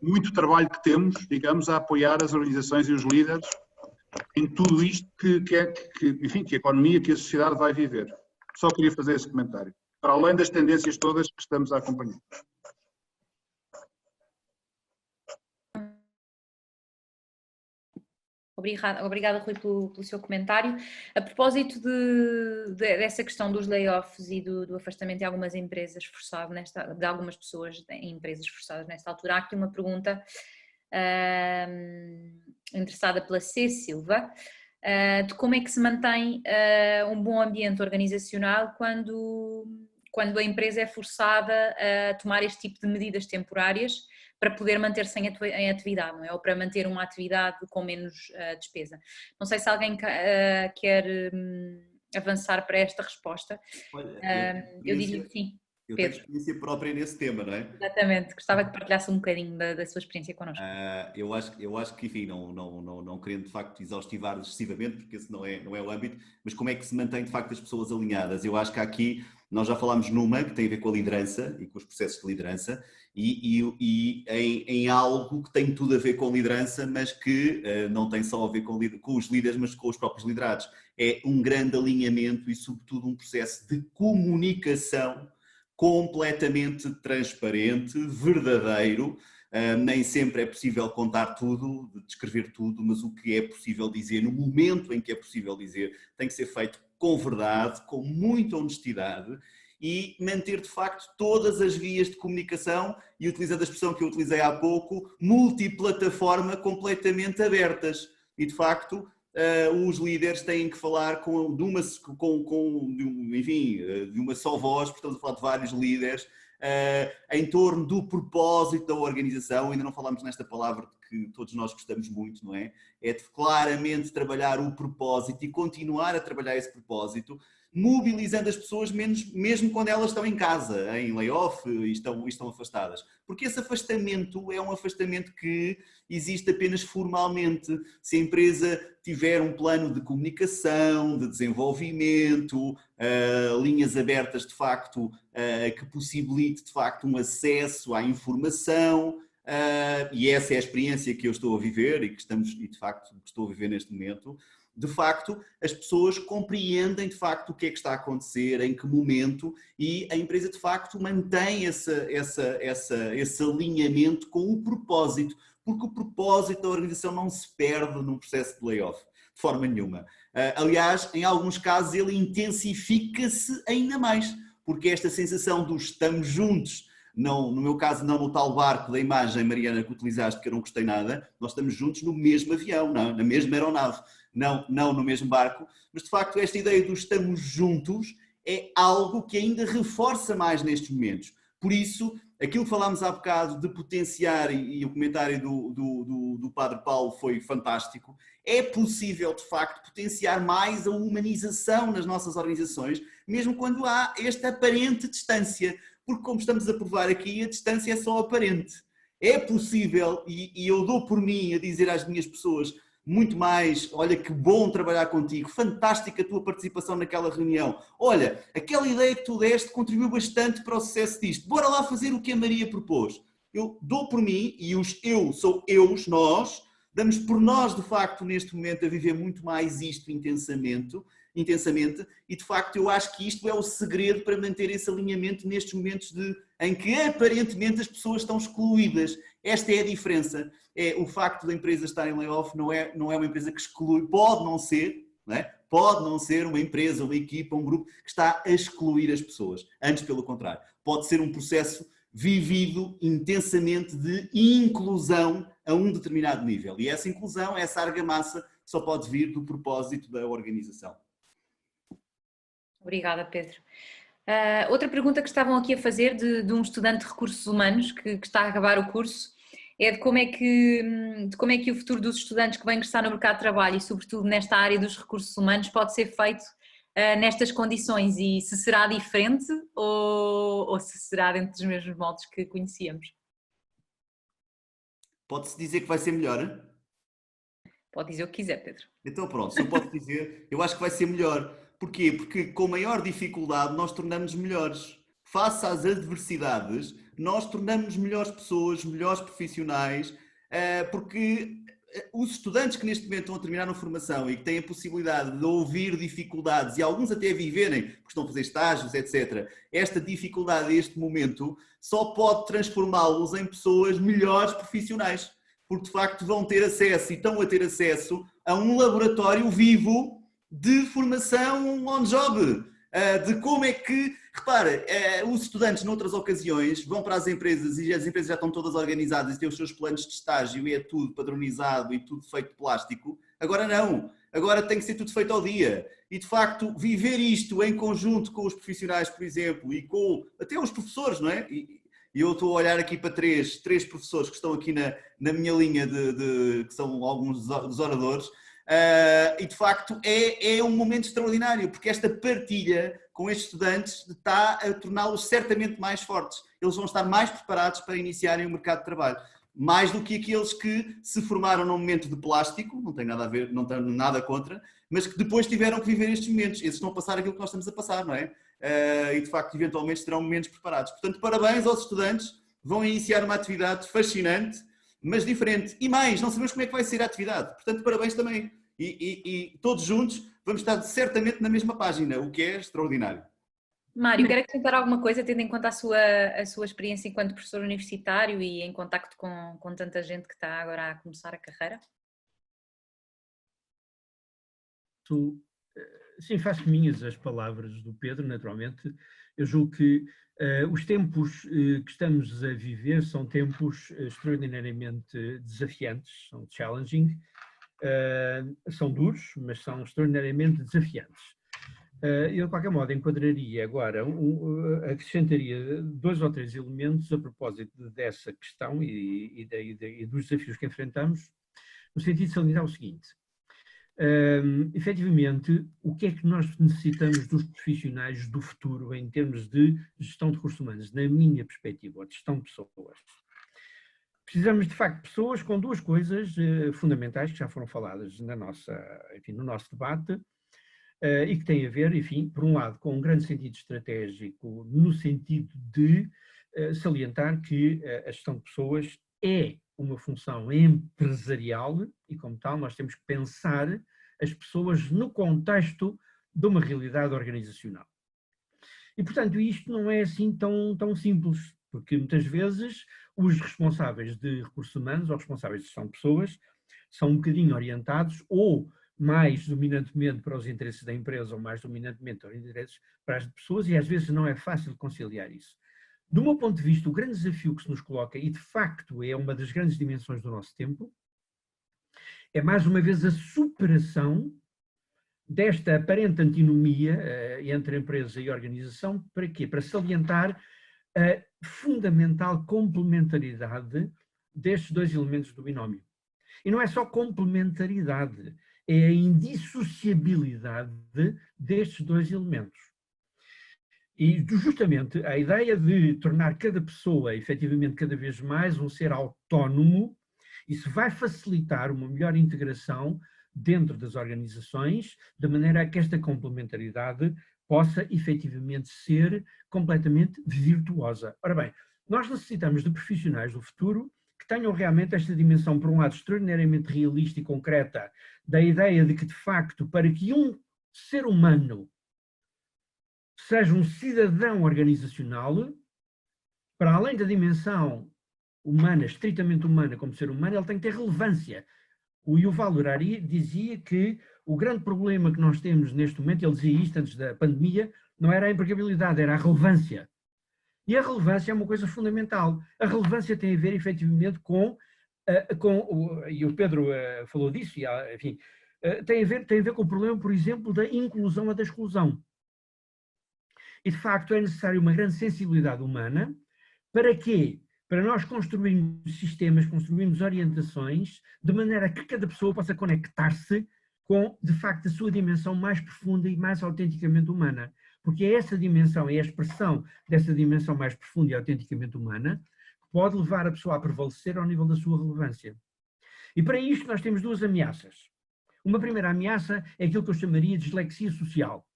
muito trabalho que temos, digamos, a apoiar as organizações e os líderes em tudo isto que a economia, que a sociedade vai viver. Só queria fazer esse comentário, para além das tendências todas que estamos a acompanhar. Obrigada, Rui, pelo seu comentário. A propósito dessa questão dos layoffs e do afastamento de algumas empresas forçado de algumas pessoas em empresas forçadas nesta altura, há aqui uma pergunta interessada pela C. Silva, de como é que se mantém um bom ambiente organizacional quando a empresa é forçada a tomar este tipo de medidas temporárias para poder manter-se em atividade, não é? Ou para manter uma atividade com menos despesa. Não sei se alguém quer avançar para esta resposta. Olha, Eu diria que sim. Eu Pedro. tenho experiência própria nesse tema, não é? Exatamente, gostava que partilhasse um bocadinho da sua experiência connosco. Eu acho que, enfim, não querendo de facto exaustivar excessivamente, porque esse não é o âmbito, mas como é que se mantém de facto as pessoas alinhadas? Eu acho que aqui, nós já falámos numa que tem a ver com a liderança e com os processos de liderança e em algo que tem tudo a ver com liderança, mas que não tem só a ver com os líderes, mas com os próprios liderados. É um grande alinhamento e sobretudo um processo de comunicação completamente transparente, verdadeiro. Nem sempre é possível contar tudo, descrever tudo, mas o que é possível dizer, no momento em que é possível dizer, tem que ser feito com verdade, com muita honestidade e manter de facto todas as vias de comunicação e, utilizando a expressão que eu utilizei há pouco, multiplataforma completamente abertas. E de facto os líderes têm que falar de uma só voz, porque estamos a falar de vários líderes, em torno do propósito da organização. Ainda não falámos nesta palavra que todos nós gostamos muito, não é? É de claramente trabalhar o propósito e continuar a trabalhar esse propósito, mobilizando as pessoas mesmo quando elas estão em casa, em layoff e estão afastadas. Porque esse afastamento é um afastamento que existe apenas formalmente. Se a empresa tiver um plano de comunicação, de desenvolvimento, linhas abertas de facto, que possibilite de facto um acesso à informação, e essa é a experiência que eu estou a viver e de facto estou a viver neste momento. De facto, as pessoas compreendem de facto o que é que está a acontecer, em que momento, e a empresa de facto mantém esse alinhamento com o propósito, porque o propósito da organização não se perde num processo de layoff, de forma nenhuma. Aliás, em alguns casos ele intensifica-se ainda mais, porque esta sensação do estamos juntos, não, no meu caso não no tal barco da imagem, Mariana, que utilizaste, que eu não gostei nada, nós estamos juntos no mesmo avião, na mesma aeronave. Não no mesmo barco, mas de facto esta ideia do estamos juntos é algo que ainda reforça mais nestes momentos. Por isso, aquilo que falámos há bocado de potenciar, e o comentário do Padre Paulo foi fantástico, é possível de facto potenciar mais a humanização nas nossas organizações, mesmo quando há esta aparente distância, porque como estamos a provar aqui, a distância é só aparente. É possível, e eu dou por mim a dizer às minhas pessoas, muito mais, olha que bom trabalhar contigo, fantástica a tua participação naquela reunião, olha, aquela ideia que tu deste contribuiu bastante para o sucesso disto, bora lá fazer o que a Maria propôs. Eu dou por mim, e os eu sou eus, nós, damos por nós de facto neste momento a viver muito mais isto intensamente, e de facto eu acho que isto é o segredo para manter esse alinhamento nestes momentos em que aparentemente as pessoas estão excluídas. Esta é a diferença. É o facto da empresa estar em layoff não é uma empresa que exclui, pode não ser, não é? Pode não ser uma empresa, uma equipa, um grupo que está a excluir as pessoas. Antes, pelo contrário, pode ser um processo vivido intensamente de inclusão a um determinado nível. E essa inclusão, essa argamassa, só pode vir do propósito da organização. Obrigada, Pedro. Outra pergunta que estavam aqui a fazer de um estudante de recursos humanos que está a acabar o curso é de como é que o futuro dos estudantes que vão ingressar no mercado de trabalho e sobretudo nesta área dos recursos humanos pode ser feito nestas condições e se será diferente ou se será dentro dos mesmos moldes que conhecíamos. Pode-se dizer que vai ser melhor? Pode dizer o que quiser, Pedro. Então pronto, se eu posso dizer, eu acho que vai ser melhor. Porquê? Porque com maior dificuldade nós tornamos-nos melhores. Face às adversidades, nós tornamos-nos melhores pessoas, melhores profissionais, porque os estudantes que neste momento estão a terminar a formação e que têm a possibilidade de ouvir dificuldades e alguns até viverem, porque estão a fazer estágios, etc., esta dificuldade, este momento, só pode transformá-los em pessoas melhores profissionais. porque de facto vão ter acesso e estão a ter acesso a um laboratório vivo de formação on-job, de como é que, repara, os estudantes noutras ocasiões vão para as empresas e as empresas já estão todas organizadas e têm os seus planos de estágio e é tudo padronizado e tudo feito de plástico. Agora não, agora tem que ser tudo feito ao dia. E de facto, viver isto em conjunto com os profissionais, por exemplo, e com até os professores, não é? E eu estou a olhar aqui para três professores que estão aqui na minha linha que são alguns dos oradores, e de facto é um momento extraordinário, porque esta partilha com estes estudantes está a torná-los certamente mais fortes. Eles vão estar mais preparados para iniciarem o mercado de trabalho. Mais do que aqueles que se formaram num momento de plástico, não tem nada a ver, não tenho nada contra, mas que depois tiveram que viver estes momentos. Esses estão a passar aquilo que nós estamos a passar, não é? E de facto, eventualmente, estarão momentos preparados. Portanto, parabéns aos estudantes, vão iniciar uma atividade fascinante, mas diferente. E mais, não sabemos como é que vai ser a atividade. Portanto, parabéns também. E todos juntos vamos estar certamente na mesma página, o que é extraordinário. Mário, quer acrescentar alguma coisa, tendo em conta a sua experiência enquanto professor universitário e em contacto com tanta gente que está agora a começar a carreira? Sim, faço minhas as palavras do Pedro, naturalmente. Eu julgo que os tempos que estamos a viver são tempos extraordinariamente desafiantes, são challenging, são duros, mas são extraordinariamente desafiantes. Eu, de qualquer modo, enquadraria agora, acrescentaria 2 ou 3 elementos a propósito dessa questão e dos desafios que enfrentamos, no sentido de salientar o seguinte. Efetivamente, o que é que nós necessitamos dos profissionais do futuro em termos de gestão de recursos humanos, na minha perspectiva, ou de gestão de pessoas? Precisamos, de facto, de pessoas com 2 coisas fundamentais que já foram faladas no nosso debate e que têm a ver, enfim, por um lado, com um grande sentido estratégico, no sentido de salientar que a gestão de pessoas é uma função empresarial e, como tal, nós temos que pensar as pessoas no contexto de uma realidade organizacional. E, portanto, isto não é assim tão simples, porque muitas vezes os responsáveis de recursos humanos ou responsáveis de gestão de pessoas são um bocadinho orientados ou mais dominantemente para os interesses da empresa ou mais dominantemente para os interesses para as pessoas e às vezes não é fácil conciliar isso. Do meu ponto de vista, o grande desafio que se nos coloca, e de facto é uma das grandes dimensões do nosso tempo, é mais uma vez a superação desta aparente antinomia entre empresa e organização. Para quê? Para salientar a fundamental complementaridade destes 2 elementos do binómio. E não é só complementaridade, é a indissociabilidade destes 2 elementos. E justamente a ideia de tornar cada pessoa, efetivamente, cada vez mais um ser autónomo, isso vai facilitar uma melhor integração dentro das organizações, de maneira a que esta complementaridade possa efetivamente ser completamente virtuosa. Ora bem, nós necessitamos de profissionais do futuro que tenham realmente esta dimensão, por um lado, extraordinariamente realista e concreta, da ideia de que, de facto, para que um ser humano seja um cidadão organizacional, para além da dimensão humana, estritamente humana como ser humano, ele tem que ter relevância. O Yuval Harari dizia que o grande problema que nós temos neste momento, ele dizia isto antes da pandemia, não era a empregabilidade, era a relevância. E a relevância é uma coisa fundamental. A relevância tem a ver, efetivamente, e o Pedro falou disso, e, enfim, tem a ver com o problema, por exemplo, da inclusão ou da exclusão. E, de facto, é necessário uma grande sensibilidade humana. Para quê? Para nós construirmos sistemas, construirmos orientações, de maneira a que cada pessoa possa conectar-se com, de facto, a sua dimensão mais profunda e mais autenticamente humana. Porque é essa dimensão, é a expressão dessa dimensão mais profunda e autenticamente humana que pode levar a pessoa a prevalecer ao nível da sua relevância. E para isto nós temos 2 ameaças. Uma primeira ameaça é aquilo que eu chamaria de dislexia social.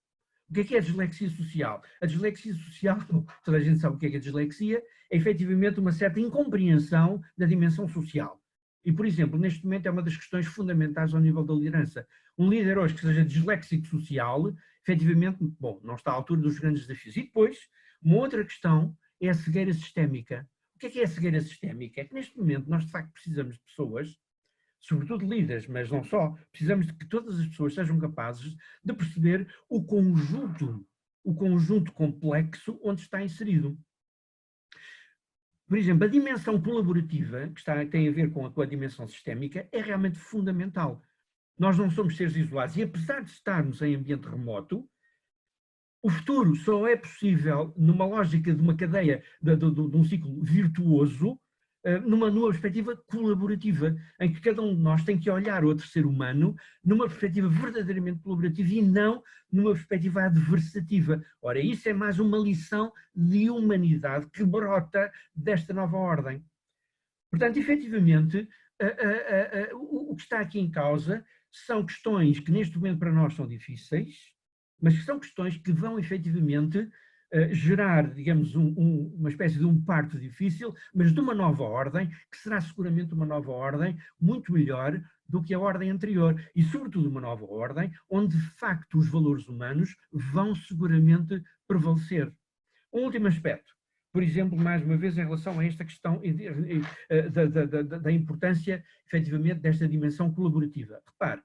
O que é a dislexia social? A dislexia social, toda a gente sabe o que é a dislexia, é efetivamente uma certa incompreensão da dimensão social. E, por exemplo, neste momento é uma das questões fundamentais ao nível da liderança. Um líder hoje que seja disléxico social, efetivamente, bom, não está à altura dos grandes desafios. E depois, uma outra questão é a cegueira sistémica. O que é a cegueira sistémica? É que neste momento nós de facto precisamos de pessoas, sobretudo líderes, mas não só, precisamos de que todas as pessoas sejam capazes de perceber o conjunto complexo onde está inserido. Por exemplo, a dimensão colaborativa, que tem a ver com a dimensão sistémica, é realmente fundamental. Nós não somos seres isolados e apesar de estarmos em ambiente remoto, o futuro só é possível numa lógica de uma cadeia, de um ciclo virtuoso, numa perspectiva colaborativa, em que cada um de nós tem que olhar outro ser humano numa perspectiva verdadeiramente colaborativa e não numa perspectiva adversativa. Ora, isso é mais uma lição de humanidade que brota desta nova ordem. Portanto, efetivamente, o que está aqui em causa são questões que neste momento para nós são difíceis, mas que são questões que vão efetivamente gerar, digamos, uma espécie de um parto difícil, mas de uma nova ordem, que será seguramente uma nova ordem muito melhor do que a ordem anterior. E, sobretudo, uma nova ordem onde, de facto, os valores humanos vão seguramente prevalecer. Um último aspecto, por exemplo, mais uma vez, em relação a esta questão da importância, efetivamente, desta dimensão colaborativa. Repare,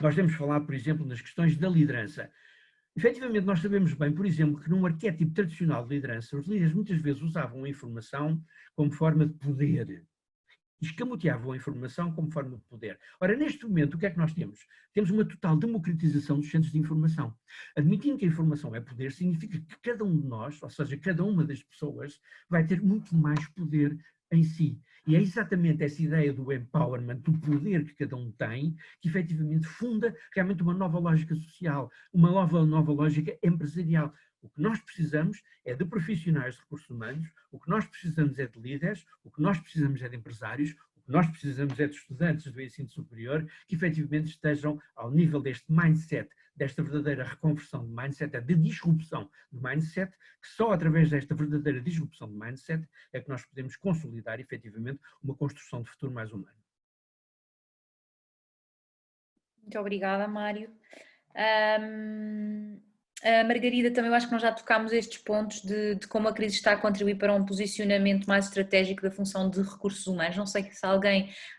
nós temos falado, por exemplo, nas questões da liderança. Efetivamente, nós sabemos bem, por exemplo, que num arquétipo tradicional de liderança, os líderes muitas vezes usavam a informação como forma de poder. Escamoteavam a informação como forma de poder. Ora, neste momento, o que é que nós temos? Temos uma total democratização dos centros de informação. Admitindo que a informação é poder, significa que cada um de nós, ou seja, cada uma das pessoas, vai ter muito mais poder em si. E é exatamente essa ideia do empowerment, do poder que cada um tem, que efetivamente funda realmente uma nova lógica social, uma nova lógica empresarial. O que nós precisamos é de profissionais de recursos humanos, o que nós precisamos é de líderes, o que nós precisamos é de empresários, o que nós precisamos é de estudantes do ensino superior que efetivamente estejam ao nível deste mindset, desta verdadeira reconversão de mindset, de disrupção de mindset, que só através desta verdadeira disrupção de mindset é que nós podemos consolidar efetivamente uma construção de futuro mais humano. Muito obrigada, Mário. Margarida, também eu acho que nós já tocámos estes pontos de como a crise está a contribuir para um posicionamento mais estratégico da função de recursos humanos. Não sei se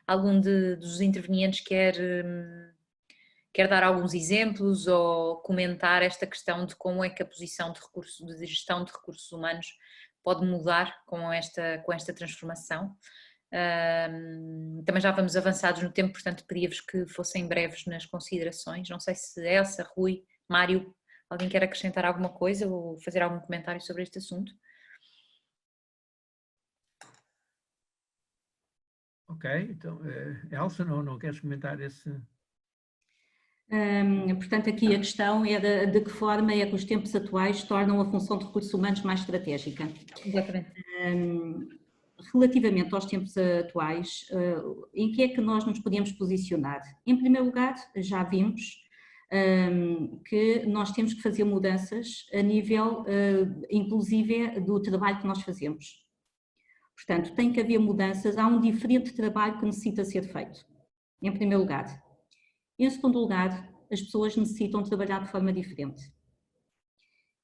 algum dos intervenientes quer dar alguns exemplos ou comentar esta questão de como é que a posição de gestão de recursos humanos pode mudar com esta transformação. Também já vamos avançados no tempo, portanto pedia-vos que fossem breves nas considerações. Não sei se Elsa, Rui, Mário, alguém quer acrescentar alguma coisa ou fazer algum comentário sobre este assunto? Ok, então, Elsa, não queres comentar esse... Portanto, aqui a questão é de que forma é que os tempos atuais tornam a função de recursos humanos mais estratégica. Exatamente. Relativamente aos tempos atuais, em que é que nós nos podemos posicionar? Em primeiro lugar, já vimos que nós temos que fazer mudanças a nível, inclusive, do trabalho que nós fazemos. Portanto, tem que haver mudanças, há um diferente trabalho que necessita ser feito, em primeiro lugar. Em segundo lugar, as pessoas necessitam trabalhar de forma diferente.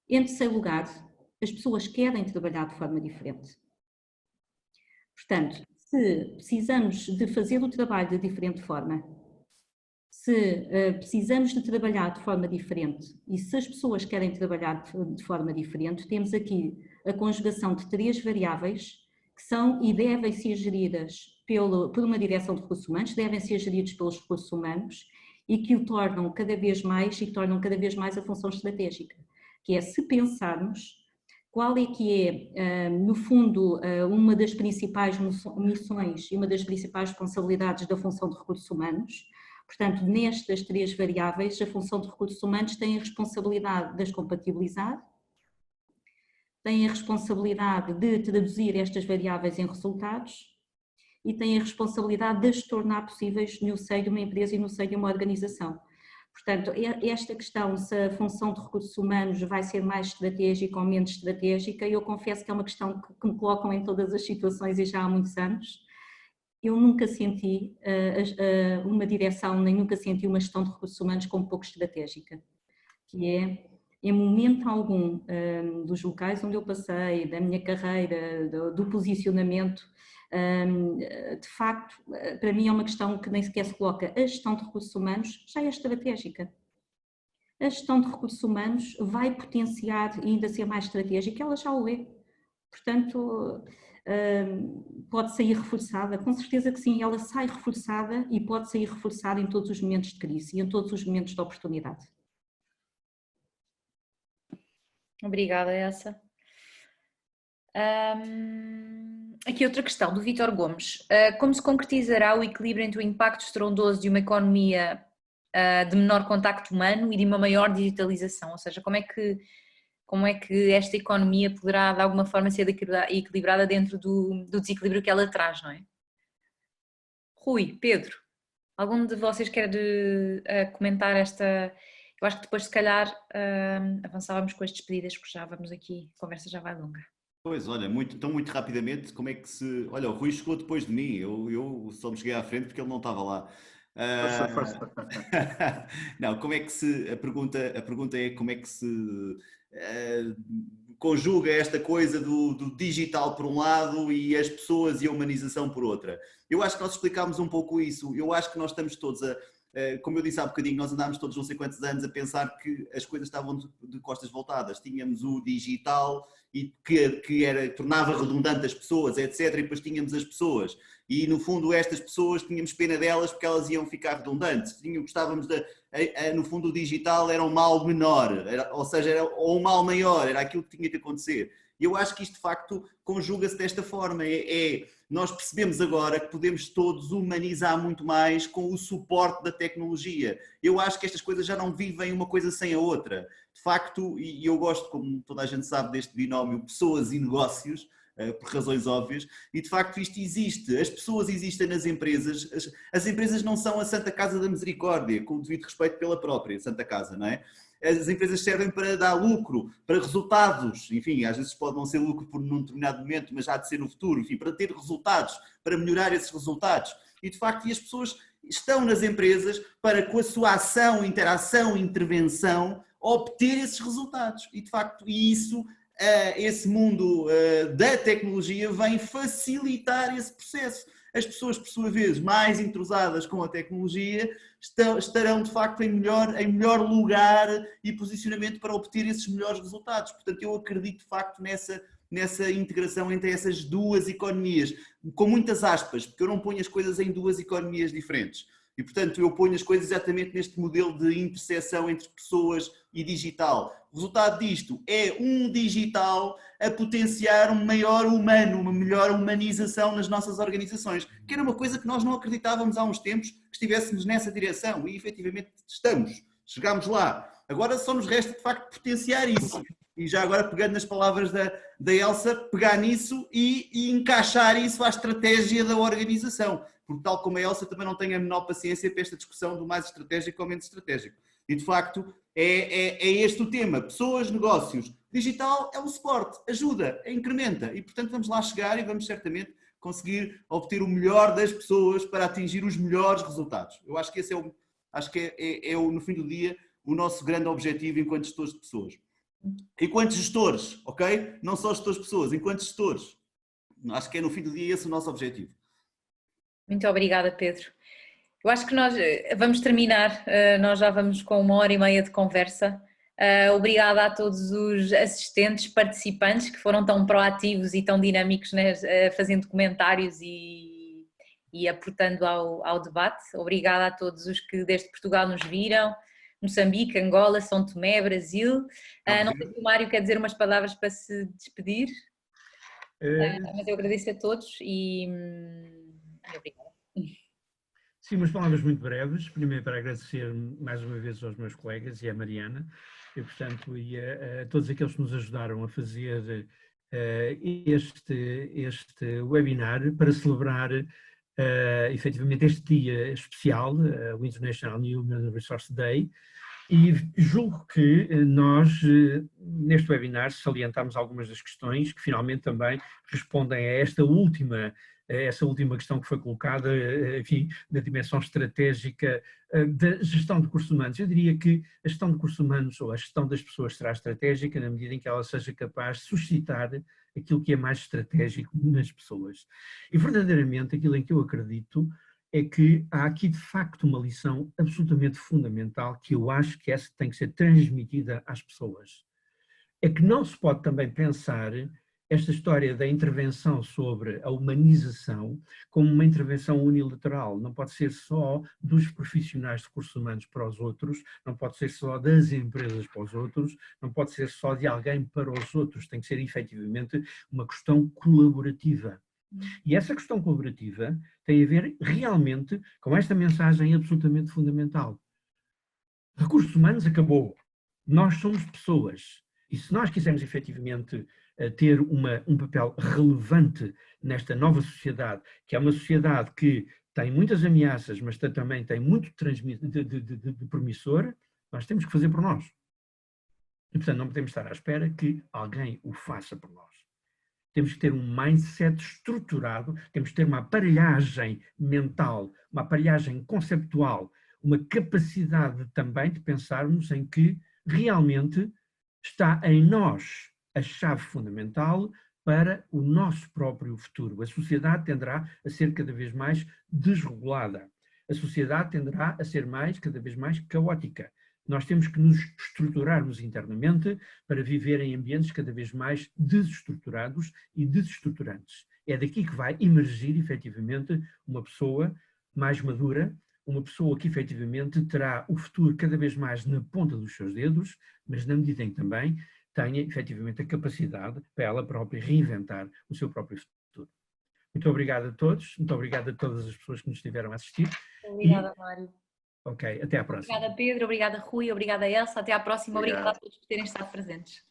Em terceiro lugar, as pessoas querem trabalhar de forma diferente. Portanto, se precisamos de fazer o trabalho de diferente forma, se precisamos de trabalhar de forma diferente e se as pessoas querem trabalhar de forma diferente, temos aqui a conjugação de 3 variáveis que são e devem ser geridas por uma direção de recursos humanos, devem ser geridos pelos recursos humanos e que o tornam cada vez mais a função estratégica, que é se pensarmos qual é que é, no fundo, uma das principais missões e uma das principais responsabilidades da função de recursos humanos. Portanto, nestas 3 variáveis, a função de recursos humanos tem a responsabilidade de as compatibilizar, tem a responsabilidade de traduzir estas variáveis em resultados e tem a responsabilidade de as tornar possíveis no seio de uma empresa e no seio de uma organização. Portanto, esta questão, se a função de recursos humanos vai ser mais estratégica ou menos estratégica, eu confesso que é uma questão que me colocam em todas as situações e já há muitos anos. Eu nunca senti uma direção, nem nunca senti uma gestão de recursos humanos como pouco estratégica, que é em momento algum, dos locais onde eu passei, da minha carreira, do posicionamento, de facto, para mim é uma questão que nem sequer se coloca. A gestão de recursos humanos já é estratégica. A gestão de recursos humanos vai potenciar e ainda ser mais estratégica, ela já o é. Portanto, pode sair reforçada, com certeza que sim, ela sai reforçada e pode sair reforçada em todos os momentos de crise e em todos os momentos de oportunidade. Obrigada, Elsa. Aqui outra questão do Vítor Gomes. Como se concretizará o equilíbrio entre o impacto estrondoso de uma economia de menor contacto humano e de uma maior digitalização? Ou seja, como é que esta economia poderá de alguma forma ser equilibrada dentro do desequilíbrio que ela traz, não é? Rui, Pedro, algum de vocês quer comentar esta... Eu acho que depois, se calhar, avançávamos com as despedidas, porque já vamos aqui, a conversa já vai longa. Pois, olha, então muito rapidamente, como é que se... Olha, o Rui chegou depois de mim, eu só me cheguei à frente porque ele não estava lá. Não, como é que se... A pergunta é como é que se conjuga esta coisa do digital por um lado e as pessoas e a humanização por outra. Eu acho que nós explicámos um pouco isso, eu acho que nós estamos todos como eu disse há bocadinho, nós andámos todos não sei quantos anos a pensar que as coisas estavam de costas voltadas. Tínhamos o digital e que tornava redundante as pessoas, etc. E depois tínhamos as pessoas. E no fundo estas pessoas tínhamos pena delas porque elas iam ficar redundantes. Gostávamos no fundo o digital era um mal menor, ou seja, era um mal maior, era aquilo que tinha que acontecer. E eu acho que isto de facto conjuga-se desta forma, nós percebemos agora que podemos todos humanizar muito mais com o suporte da tecnologia. Eu acho que estas coisas já não vivem uma coisa sem a outra. De facto, e eu gosto, como toda a gente sabe, deste binómio pessoas e negócios, por razões óbvias, e de facto isto existe. As pessoas existem nas empresas, as empresas não são a Santa Casa da Misericórdia, com o devido respeito pela própria Santa Casa, não é? As empresas servem para dar lucro, para resultados, enfim, às vezes pode não ser lucro por num determinado momento, mas há de ser no futuro, enfim, para ter resultados, para melhorar esses resultados. E de facto, as pessoas estão nas empresas para, com a sua ação, interação, intervenção, obter esses resultados. E de facto, esse mundo da tecnologia vem facilitar esse processo. As pessoas, por sua vez, mais entrosadas com a tecnologia, estarão de facto em melhor lugar e posicionamento para obter esses melhores resultados. Portanto, eu acredito de facto nessa integração entre essas duas economias, com muitas aspas, porque eu não ponho as coisas em duas economias diferentes. E, portanto, eu ponho as coisas exatamente neste modelo de interseção entre pessoas e digital. O resultado disto é um digital a potenciar um maior humano, uma melhor humanização nas nossas organizações, que era uma coisa que nós não acreditávamos há uns tempos que estivéssemos nessa direção e, efetivamente, chegámos lá. Agora só nos resta, de facto, potenciar isso. E já agora, pegando nas palavras da Elsa, pegar nisso e encaixar isso à estratégia da organização. Porque tal como a Elsa, também não tenho a menor paciência para esta discussão do mais estratégico ou menos estratégico. E de facto é este o tema. Pessoas, negócios. Digital é o suporte, ajuda, incrementa. E portanto vamos lá chegar e vamos certamente conseguir obter o melhor das pessoas para atingir os melhores resultados. Eu acho que esse no fim do dia, o nosso grande objetivo enquanto gestores de pessoas. Enquanto gestores, ok? Não só gestores de pessoas, enquanto gestores. Acho que é no fim do dia esse o nosso objetivo. Muito obrigada, Pedro. Eu acho que nós vamos terminar, nós já vamos com 1h30 de conversa. Obrigada a todos os assistentes, participantes que foram tão proativos e tão dinâmicos, né, fazendo comentários e aportando ao debate. Obrigada a todos os que desde Portugal nos viram, Moçambique, Angola, São Tomé, Brasil. Não sei se o Mário quer dizer umas palavras para se despedir, mas eu agradeço a todos e obrigada. Sim, umas palavras muito breves. Primeiro para agradecer mais uma vez aos meus colegas e à Mariana, e portanto a todos aqueles que nos ajudaram a fazer este webinar para celebrar efetivamente este dia especial, o International Human Resource Day, E julgo que nós, neste webinar, salientamos algumas das questões que finalmente também respondem a essa última questão que foi colocada, enfim, da dimensão estratégica da gestão de recursos humanos. Eu diria que a gestão de recursos humanos ou a gestão das pessoas será estratégica na medida em que ela seja capaz de suscitar aquilo que é mais estratégico nas pessoas. E verdadeiramente aquilo em que eu acredito é que há aqui de facto uma lição absolutamente fundamental que eu acho que essa tem que ser transmitida às pessoas. É que não se pode também pensar esta história da intervenção sobre a humanização como uma intervenção unilateral. Não pode ser só dos profissionais de recursos humanos para os outros, não pode ser só das empresas para os outros, não pode ser só de alguém para os outros, tem que ser efetivamente uma questão colaborativa. E essa questão colaborativa tem a ver realmente com esta mensagem absolutamente fundamental. Recursos humanos acabou. Nós somos pessoas. E se nós quisermos efetivamente ter um papel relevante nesta nova sociedade, que é uma sociedade que tem muitas ameaças, mas também tem muito de promissor, nós temos que fazer por nós. E, portanto, não podemos estar à espera que alguém o faça por nós. Temos que ter um mindset estruturado, temos que ter uma aparelhagem mental, uma aparelhagem conceptual, uma capacidade também de pensarmos em que realmente está em nós a chave fundamental para o nosso próprio futuro. A sociedade tenderá a ser cada vez mais desregulada. A sociedade tenderá a ser cada vez mais caótica. Nós temos que nos estruturarmos internamente para viver em ambientes cada vez mais desestruturados e desestruturantes. É daqui que vai emergir, efetivamente, uma pessoa mais madura, uma pessoa que, efetivamente, terá o futuro cada vez mais na ponta dos seus dedos, mas na medida em que também tenha, efetivamente, a capacidade para ela própria reinventar o seu próprio futuro. Muito obrigado a todos, muito obrigado a todas as pessoas que nos estiveram a assistir. Obrigada, Mário. Ok, até à próxima. Obrigada, Pedro. Obrigada, Rui. Obrigada, Elsa. Até à próxima. Obrigado. Obrigada a todos por terem estado presentes.